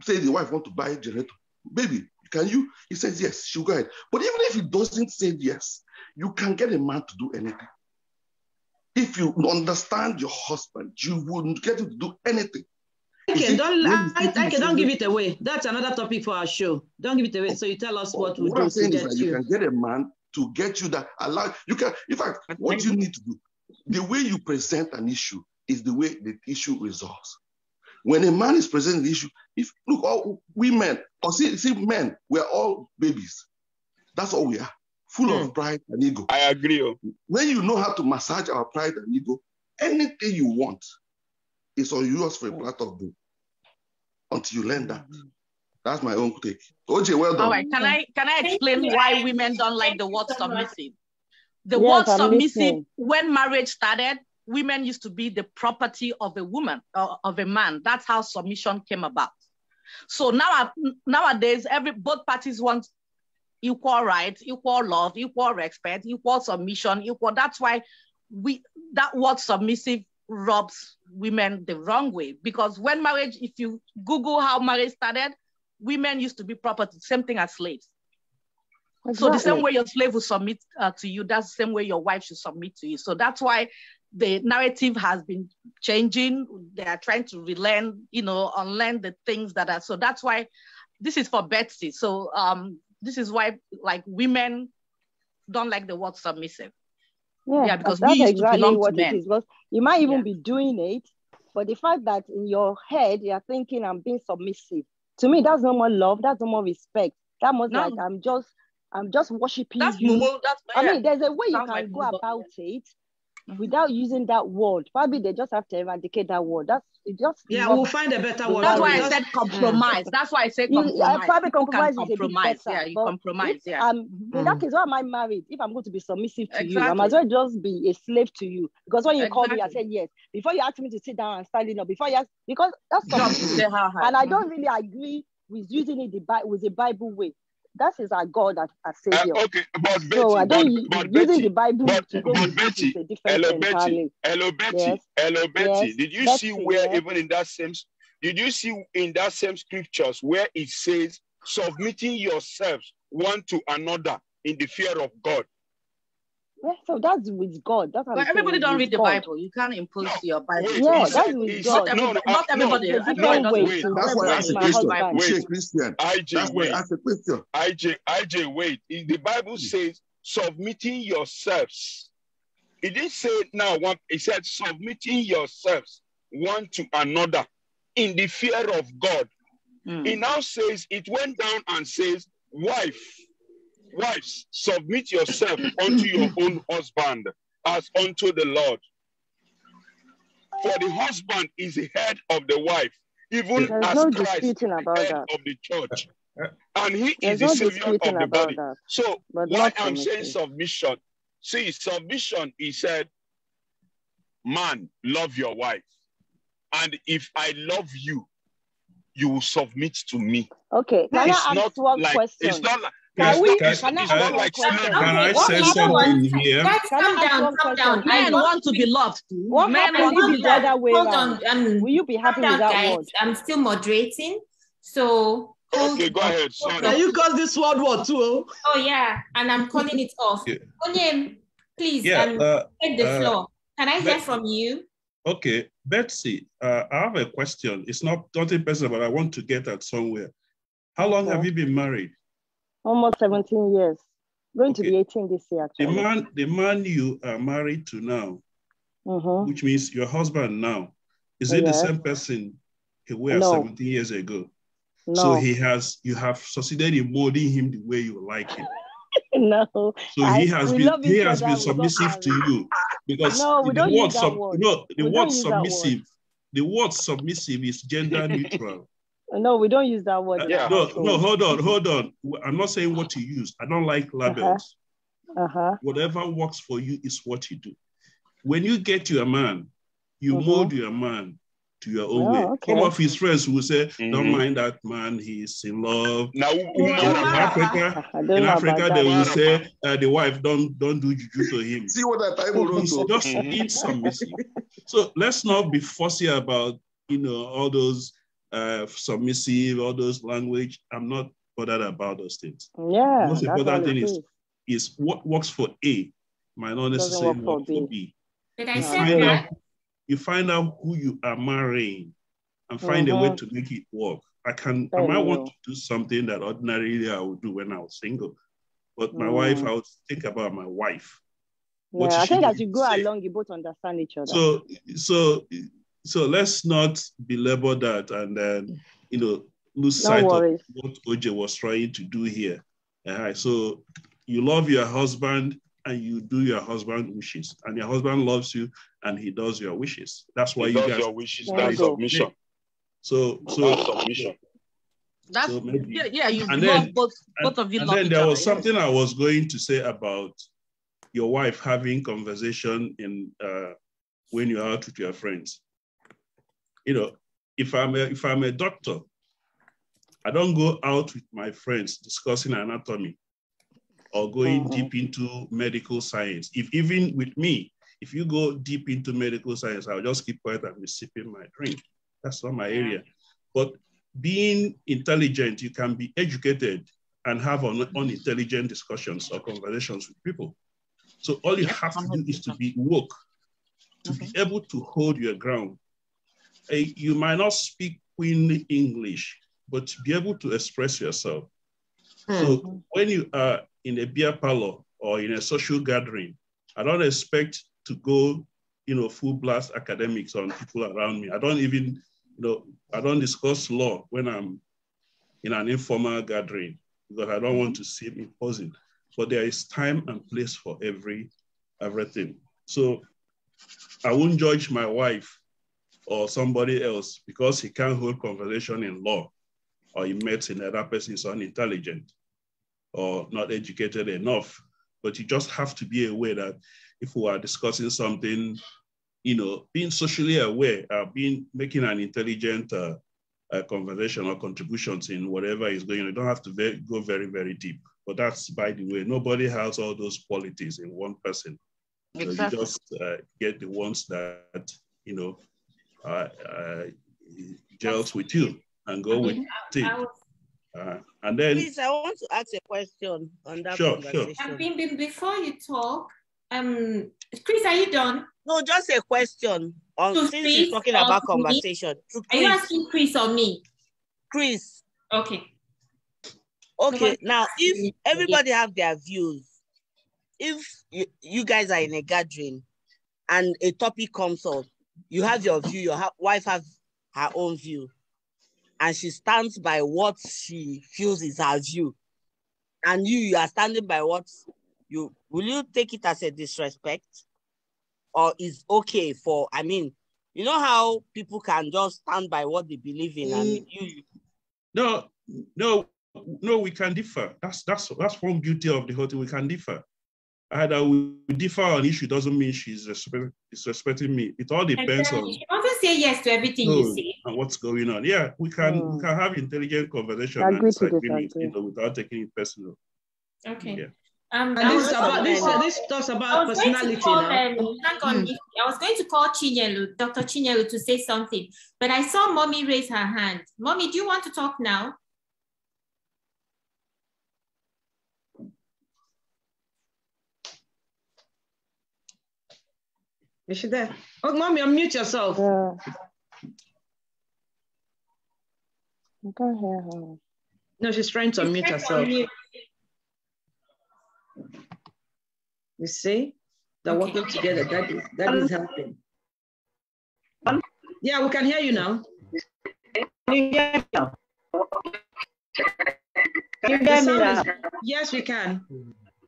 say the wife want to buy a generator. Baby, can you? He says yes, she'll go ahead. But even if he doesn't say yes, you can get a man to do anything. If you understand your husband, you wouldn't get him to do anything. Okay, don't give it away. That's another topic for our show. Don't give it away. So you tell us what we do. What I'm saying is that you can get a man to get you that allow you can. In fact, what you need to do, the way you present an issue is the way the issue resolves. When a man is presenting the issue, look, all women, or see men, we're all babies. That's all we are, full of pride and ego. I agree. When you know how to massage our pride and ego, anything you want is on yours for a platter of bread. Until you learn that. That's my own take. Oche, well done. All right, can I explain why women don't like the word submissive? The word submissive, when marriage started, women used to be the property of a woman or of a man. That's how submission came about. So nowadays, both parties want equal rights, equal love, equal respect, equal submission, equal. That's why that word submissive rubs women the wrong way. Because when marriage, if you Google how marriage started, women used to be property, same thing as slaves. Exactly. So the same way your slave will submit to you, that's the same way your wife should submit to you. So that's why the narrative has been changing. They are trying to relearn, unlearn the things that are. So that's why this is for Betsy. So this is why women don't like the word submissive. Yeah, because that's we used exactly to belong what to men. It is. Because you might even be doing it, but the fact that in your head you're thinking I'm being submissive, to me that's no more love. That's no more respect. That was like I'm just worshiping you. I mean, there's a way you can go about it without using that word. Probably they just have to eradicate that word. We'll find a better word. That's why I said compromise. That's why I said compromise. Probably compromise is a bit better. Yeah, you compromise. In that case, why am I married? If I'm going to be submissive to you, I might as well just be a slave to you. Because when you call me, I say yes. Before you ask me to sit down and standing up, because that's something. And I don't really agree with using it with the Bible way. That is our God as Savior. Okay, but Betty, so I don't using the Bible to go with Betty, a different Betty. Did you see where even in that same Did you see in that same scriptures where it says, submitting yourselves one to another in the fear of God? Yeah, so that's with God. That's what but everybody don't read the Bible. You can't impose your Bible. Yeah, that's with God. Not everybody. Everybody doesn't. Wait, that's why I asked a question. Wait, Christian. That's why I asked a question. IJ, wait. The Bible says, submitting yourselves. It didn't say now one. It said, submitting yourselves one to another in the fear of God. It now says, it went down and says, wives, submit yourself unto your own husband as unto the Lord. For the husband is the head of the wife, even as Christ is the head of the church. And he is the savior of the body. So why I'm saying submission, see, submission, he said, man, love your wife. And if I love you, you will submit to me. Okay, can I ask one question? It's not like, Can I say something here? Calm down. Men want to be loved. Men want to be the other way around. Will you be happy with that guys? word? I'm still moderating. So okay, go ahead. Sorry. Can you call this word too? Oh yeah, and I'm calling it off. Onyem, please, take the floor. Can I hear from you? Okay, Betsy, I have a question. It's not nothing personal, but I want to get at somewhere. How long have you been married? Almost 17 years. Going to be 18 this year, actually. The man you are married to now, which means your husband now, is it the same person he was 17 years ago? No. So you have succeeded in molding him the way you like him. No. So he has been submissive to you, because the word submissive is gender neutral. No, we don't use that word. No, hold on. I'm not saying what you use. I don't like labels. Whatever works for you is what you do. When you get your man, you mold your man to your own way. Okay. Some of his friends will say, don't mind that man, he's in love. Now, in Africa, they will say, the wife, don't do juju to him. See what that Bible wrote. Just being submissive. So let's not be fussy about, all those submissive, all those language. I'm not bothered about those things. Yeah. The most important thing is what works for A might not necessarily work for B. But I said that. You find out who you are marrying and find a way to make it work. I might want to do something that ordinarily I would do when I was single. But my wife, I would think about my wife. Yeah, I think as you go along, you both understand each other. So let's not belabor that and then, lose sight of what Oche was trying to do here. So you love your husband and you do your husband's wishes, and your husband loves you and he does your wishes. That's why you guys your wishes. That's submission. So submission. That's you and love then, both of you. And then there was something I was going to say about your wife having conversation when you're out with your friends. If I'm a doctor, I don't go out with my friends discussing anatomy or going deep into medical science. Even with me, if you go deep into medical science, I'll just keep quiet and be sipping my drink. That's not my area. But being intelligent, you can be educated and have unintelligent discussions or conversations with people. So all you have to do is to be woke, to be able to hold your ground. You might not speak Queen English, but to be able to express yourself. So when you are in a beer parlor or in a social gathering, I don't expect to go, full blast academics on people around me. I don't even, I don't discuss law when I'm in an informal gathering because I don't want to seem imposing. But there is time and place for everything. So I won't judge my wife or somebody else because he can't hold conversation in law or he met another person is unintelligent or not educated enough. But you just have to be aware that if we are discussing something, being socially aware, making an intelligent conversation or contributions in whatever is going on. You don't have to go very, very deep. But that's, by the way, nobody has all those qualities in one person. Exactly. So you just get the ones that, gels with you and go with it. And then, please, I want to ask a question on that conversation. Sure. Before you talk, Chris, are you done? No, just a question. Since he's talking about conversation. Are you asking Chris or me? Chris. Okay. Okay, now if everybody have their views, if you guys are in a gathering and a topic comes up, you have your view, your wife has her own view, and she stands by what she feels is her view, and you are standing by what will you take it as a disrespect? Or is okay for, I mean, you know how people can just stand by what they believe in and you... No, we can differ. That's one beauty of the whole thing. We can differ. Either we differ on issue doesn't mean she's disrespecting me. It all depends on. You also say yes to everything you say. And what's going on. Yeah, we can have intelligent conversation and disagreement, without taking it personal. Okay. Yeah. And this talks about personality now. Hang on. I was going to call Chinyelu, Dr. Chinyelu, to say something, but I saw Mommy raise her hand. Mommy, do you want to talk now? Is she there? Oh, Mommy, unmute yourself. I can't hear her. No, she's trying to unmute herself. You see? They're working together. That is helping. Yeah, we can hear you now. Can you hear me now? Can you hear me now? Yes, we can.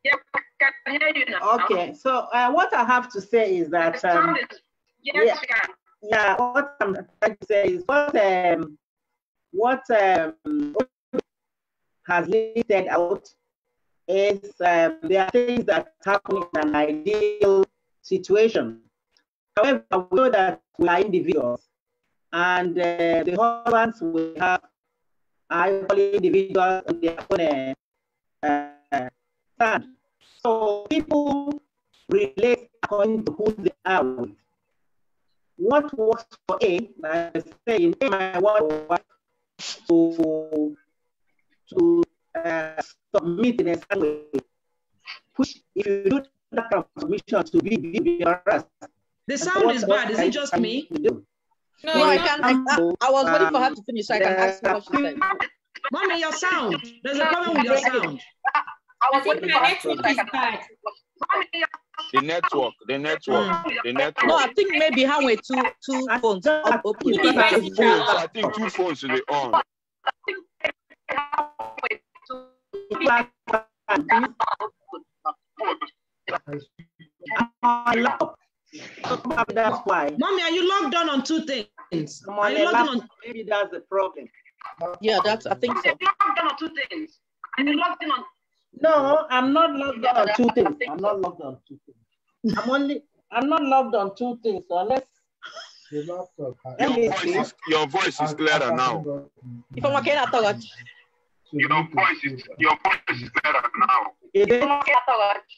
Yeah, can hear you now. Okay, so what I have to say is that what I'm trying to say is what has listed out is there are things that happen in an ideal situation. However, we know that we are individuals, and the husbands we have are individuals on their own stand. So people relate according to who they are with. What works for A, like I say, A might want a wife to submit in a certain way. Which, if you do that kind of submission to be harassed. The sound is bad. Is it just me? No, I can't. I was waiting for her to finish so I can ask her what she said. Mommy, your sound. There's a problem with your sound. I think my network is bad. The network. No, I think maybe how we two phones open. I think two phones are on. That's why. Mommy, are you logged on two things? Are you logged on? Maybe that's the problem. Yeah, I think so. Logged on 2 things. Are you logged in on? No, I'm not logged on 2 things. I'm not logged on 2 things. I'm not logged on 2 things. So unless your voice is clearer now. If I'm okay, I thought. Your voice is clearer now.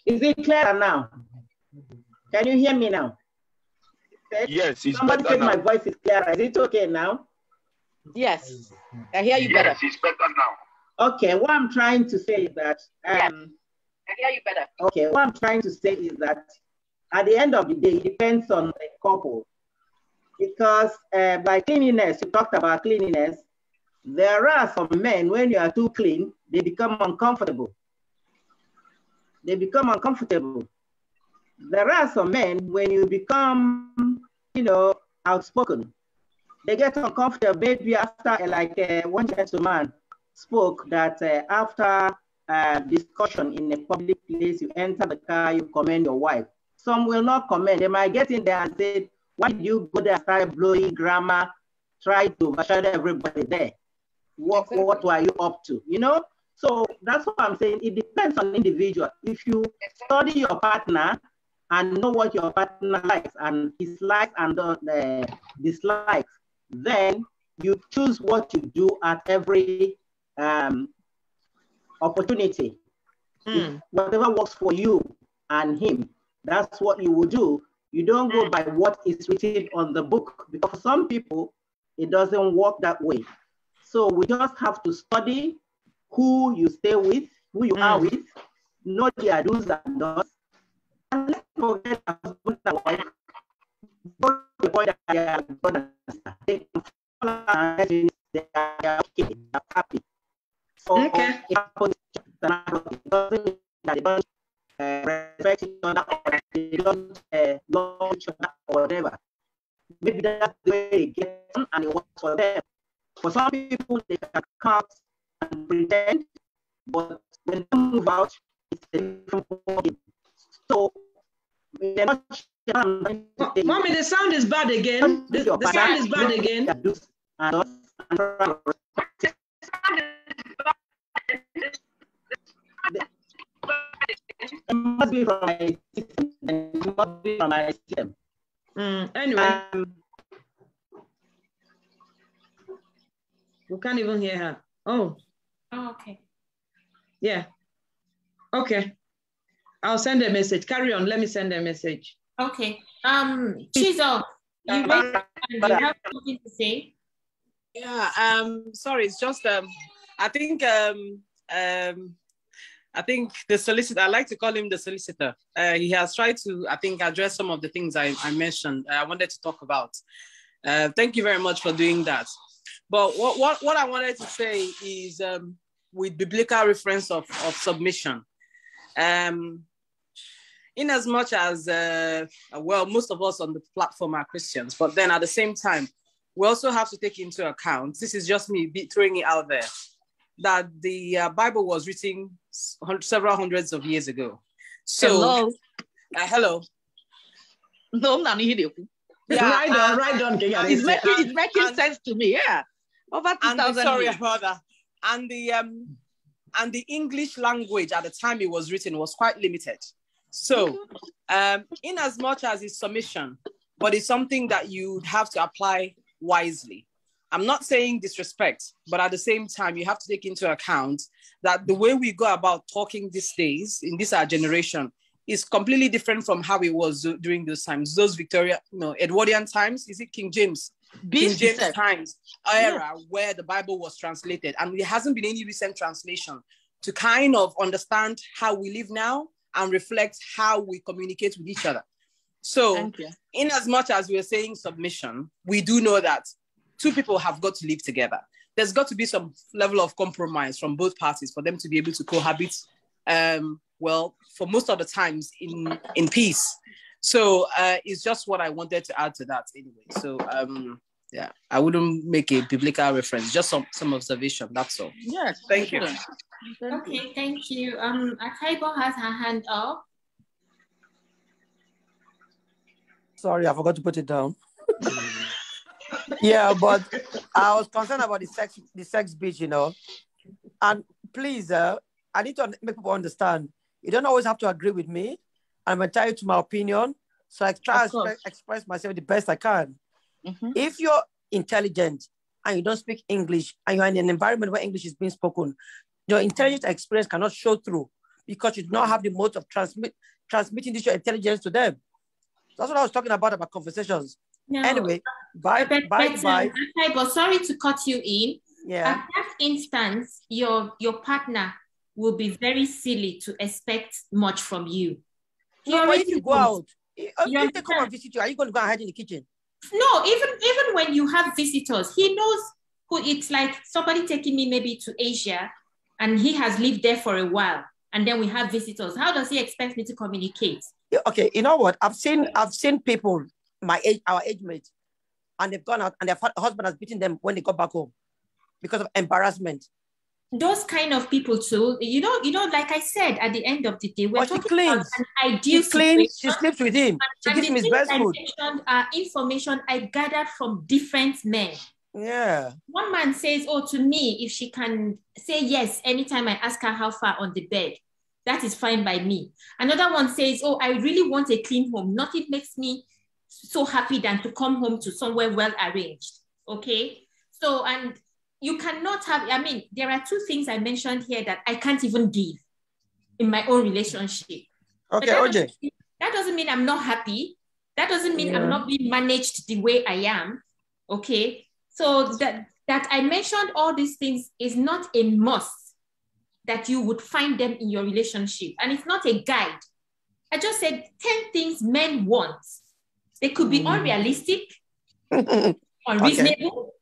Is it clearer now? Can you hear me now? Yes, it's Somebody better said now. My voice is clearer. Is it okay now? Yes, I hear you better. Yes, it's better now. Okay, what I'm trying to say is that I hear you better. Okay, what I'm trying to say is that at the end of the day, it depends on the couple. Because by cleanliness, you talked about cleanliness, there are some men, when you are too clean, they become uncomfortable. They become uncomfortable. There are some men, when you become, outspoken, they get uncomfortable. Maybe after, one gentleman spoke that after discussion in a public place, you enter the car, you commend your wife. Some will not commend. They might get in there and say, why did you go there and start blowing grammar, try to overshadow everybody there? What were you up to? So that's what I'm saying. It depends on the individual. If you study your partner and know what your partner likes and his likes and the dislikes, then you choose what you do at every opportunity. Whatever works for you and him, that's what you will do. You don't go by what is written on the book, because for some people, it doesn't work that way. So we just have to study who you stay with, who you are with, know their do's and don'ts, and let's forget the husband and wife. Go to the point that they are brother and sister. They can follow and they are okay, they are happy. So it happens, it doesn't mean that they don't respect each other or they don't love each other or whatever. Maybe that's the way they get on and it works for them. For some people, they can come and pretend, but when they move out, it's a different game. So, they're not Mommy, the sound is bad again. The sound is bad again. It must be from my system. It must be from my system. Anyway. We can't even hear her. Oh, okay. Yeah. Okay. I'll send a message. Carry on. Let me send a message. Okay. Chisel, you have something to say? Yeah. Sorry. It's just I think the solicitor, I like to call him the solicitor. He has tried to, I think, address some of the things I mentioned. I wanted to talk about. Thank you very much for doing that. But what I wanted to say is with biblical reference of submission. In as much as, well, most of us on the platform are Christians, but then at the same time, we also have to take into account, this is just me throwing it out there, that the Bible was written several hundreds of years ago. So, hello. Hello. No, I'm not here. Yeah, right on. It's making sense to me. Yeah. Over 2,000 sorry years. about that. And the English language at the time it was written was quite limited. So, in as much as it's submission, but it's something that you have to apply wisely. I'm not saying disrespect, but at the same time, you have to take into account that the way we go about talking these days, in this our generation, is completely different from how it was during those times, those Victoria, Edwardian times. Is it King James? King James times era where the Bible was translated, and there hasn't been any recent translation to kind of understand how we live now and reflect how we communicate with each other. So, in as much as we're saying submission, we do know that two people have got to live together. There's got to be some level of compromise from both parties for them to be able to cohabit, well, for most of the times in peace. So it's just what I wanted to add to that anyway. So yeah, I wouldn't make a biblical reference, just some observation, that's all. Yes, thank you. Okay, thank you. Akaibo has her hand up. Sorry, I forgot to put it down. Yeah, but I was concerned about the sex bitch, And please, I need to make people understand. You don't always have to agree with me. I'm entitled to my opinion. So I try to express myself the best I can. Mm-hmm. If you're intelligent and you don't speak English and you're in an environment where English is being spoken, your intelligence experience cannot show through because you do not have the mode of transmitting this your intelligence to them. That's what I was talking about conversations. No. Anyway, bye. But sorry to cut you in. Yeah. At that instance, your partner will be very silly to expect much from you. No, but if you go out, if they come and visit you, are you going to go and hide in the kitchen? No, even when you have visitors, he knows who it's like. Somebody taking me maybe to Asia, and he has lived there for a while, and then we have visitors. How does he expect me to communicate? Okay, you know what? I've seen people my age, our age mates, and they've gone out and their husband has beaten them when they got back home because of embarrassment. Those kind of people too, like I said, at the end of the day, we're talking about an ideal situation. She sleeps with him. She gives him his best food. Information I gathered from different men. Yeah. One man says, to me, if she can say yes anytime I ask her how far on the bed, that is fine by me. Another one says, I really want a clean home. Nothing makes me so happy than to come home to somewhere well arranged. Okay. So, and you cannot have, there are two things I mentioned here that I can't even give in my own relationship. Okay, Oche. That doesn't mean I'm not happy. That doesn't mean I'm not being managed the way I am. Okay. So that I mentioned all these things is not a must that you would find them in your relationship. And it's not a guide. I just said 10 things men want. They could be unrealistic, unreasonable.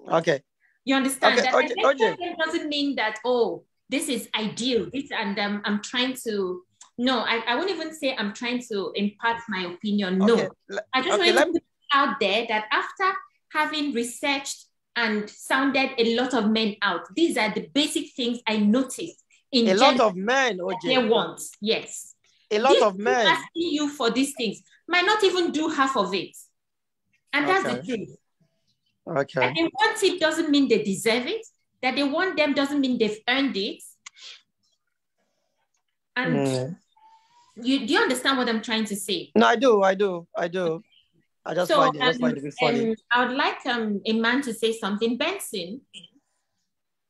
Okay. You understand? Okay. That Oche. doesn't mean that, oh, this is ideal. I'm trying to, no, I won't even say I'm trying to impart my opinion. No. Okay. I just want to put it out there that after having researched and sounded a lot of men out, these are the basic things I noticed in a lot of men, Oche. They want, yes. A lot of men asking you for these things might not even do half of it. And that's the truth. Okay. That they want it doesn't mean they deserve it. That they want them doesn't mean they've earned it. And do you understand what I'm trying to say? No, I do. I just find it a bit funny. I would like a man to say something. Benson,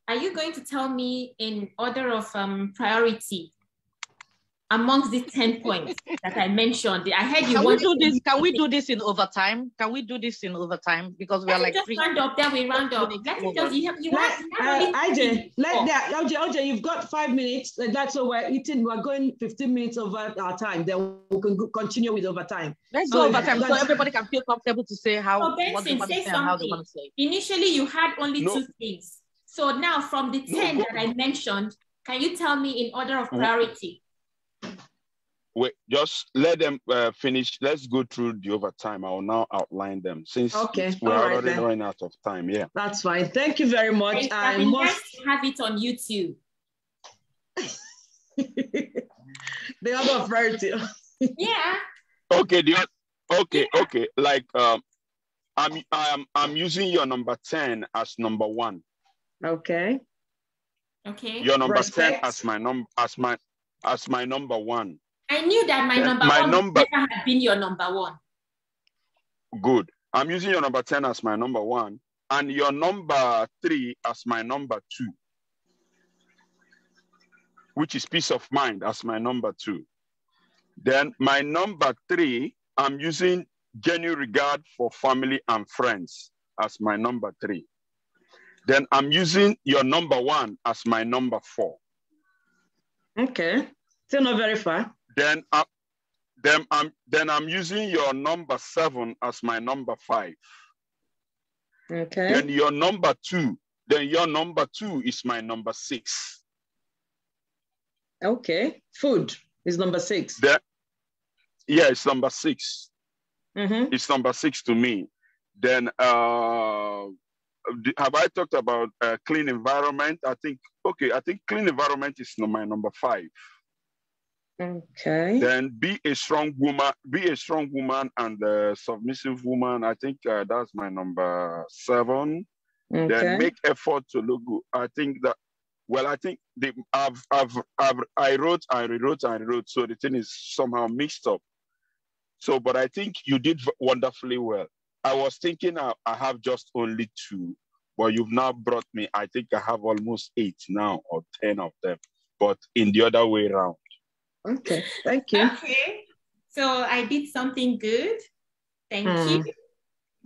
are you going to tell me in order of priority amongst the 10 points that I mentioned? I heard you want to do this. Can we do this in overtime? Can we do this in overtime? Because we are like just round up. Then we round up. OJ, you've got 5 minutes. That's what we're eating. We're going 15 minutes over our time. Then we can continue with overtime. Let's go overtime so everybody can feel comfortable to say how what they want to say and how they want to say. Initially, you had only 2 things. So now, from the 10 that I mentioned, can you tell me in order of priority? Wait, just let them finish. Let's go through the overtime. I will now outline them since we're already running out of time. Yeah, that's fine. Thank you very much. I must have it on YouTube. The other priority. Yeah. Okay. Okay. Like I'm using your number 10 as number 1. Okay. Okay. Your number 10 as my number 1. I knew that my number never had been your number 1. Good. I'm using your number 10 as my number 1 and your number 3 as my number 2, which is peace of mind as my number 2. Then my number 3, I'm using genuine regard for family and friends as my number 3. Then I'm using your number 1 as my number 4. Okay. Still not very far. Then I'm using your number 7 as my number 5. Okay. Then your number 2 is my number 6. Okay. Food is number 6. It's number 6. Mm-hmm. It's number 6 to me. Then have I talked about clean environment? I think clean environment is my number 5. Okay. Then be a strong woman and a submissive woman. I think that's my number 7. Okay. Then make effort to look good. I think that. Well, I think I wrote, so the thing is somehow mixed up. So, but I think you did wonderfully well. I was thinking I have just only 2, but you've now brought me. I think I have almost 8 now or 10 of them, but in the other way around. Okay, thank you. Okay, so I did something good. Thank you.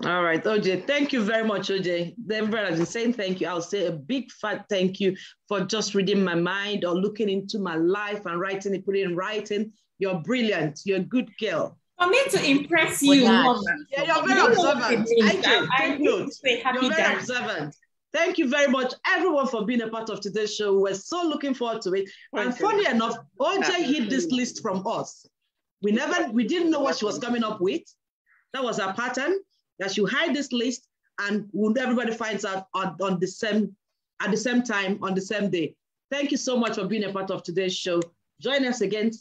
All right, OJ, thank you very much, OJ. Everybody has been saying thank you. I'll say a big fat thank you for just reading my mind or looking into my life and writing it, putting it in writing. You're brilliant. You're a good girl. For me to impress you. Yeah, you're very observant. Take note. You're very observant. Thank you very much, everyone, for being a part of today's show. We're so looking forward to it. And funny enough, OJ hid this list from us. We didn't know what she was coming up with. That was our pattern, that she hide this list and everybody finds out at the same time, on the same day. Thank you so much for being a part of today's show. Join us again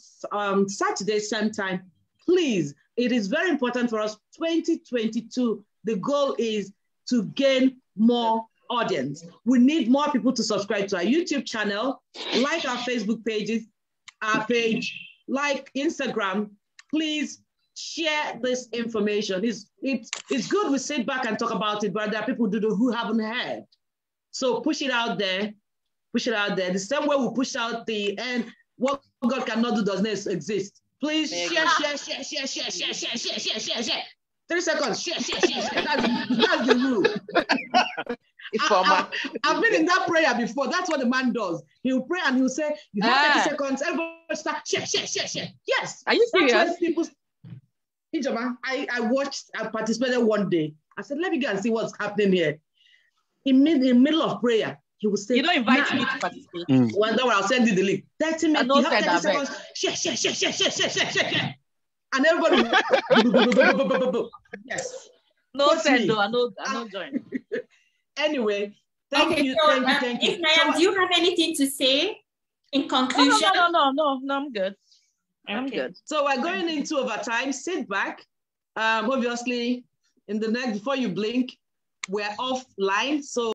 Saturday, same time. Please, it is very important for us. 2022, the goal is to gain more audience. We need more people to subscribe to our YouTube channel, like our Facebook pages, our page, like Instagram. Please share this information. It's good we sit back and talk about it, but there are people who haven't heard. So push it out there. Push it out there. The same way we push out the end, what God cannot do does not exist. Please share. 3 seconds. Share. That's the rule. I've been in that prayer before. That's what the man does. He'll pray and he'll say, you have 30 seconds, everybody start, share. Yes. Are you serious? Ijoma, I participated one day. I said, let me go and see what's happening here. In the middle of prayer, he would say, you don't invite me to participate. Well, don't worry, I'll send you the link. 30 minutes, you have 30 seconds, share. And everybody, yes. No send, though, I know join. Anyway, thank you. Ismail, do you have anything to say in conclusion? No, I'm good. I'm good. So we're going into overtime. Sit back. Obviously, in the next, before you blink, we're offline. So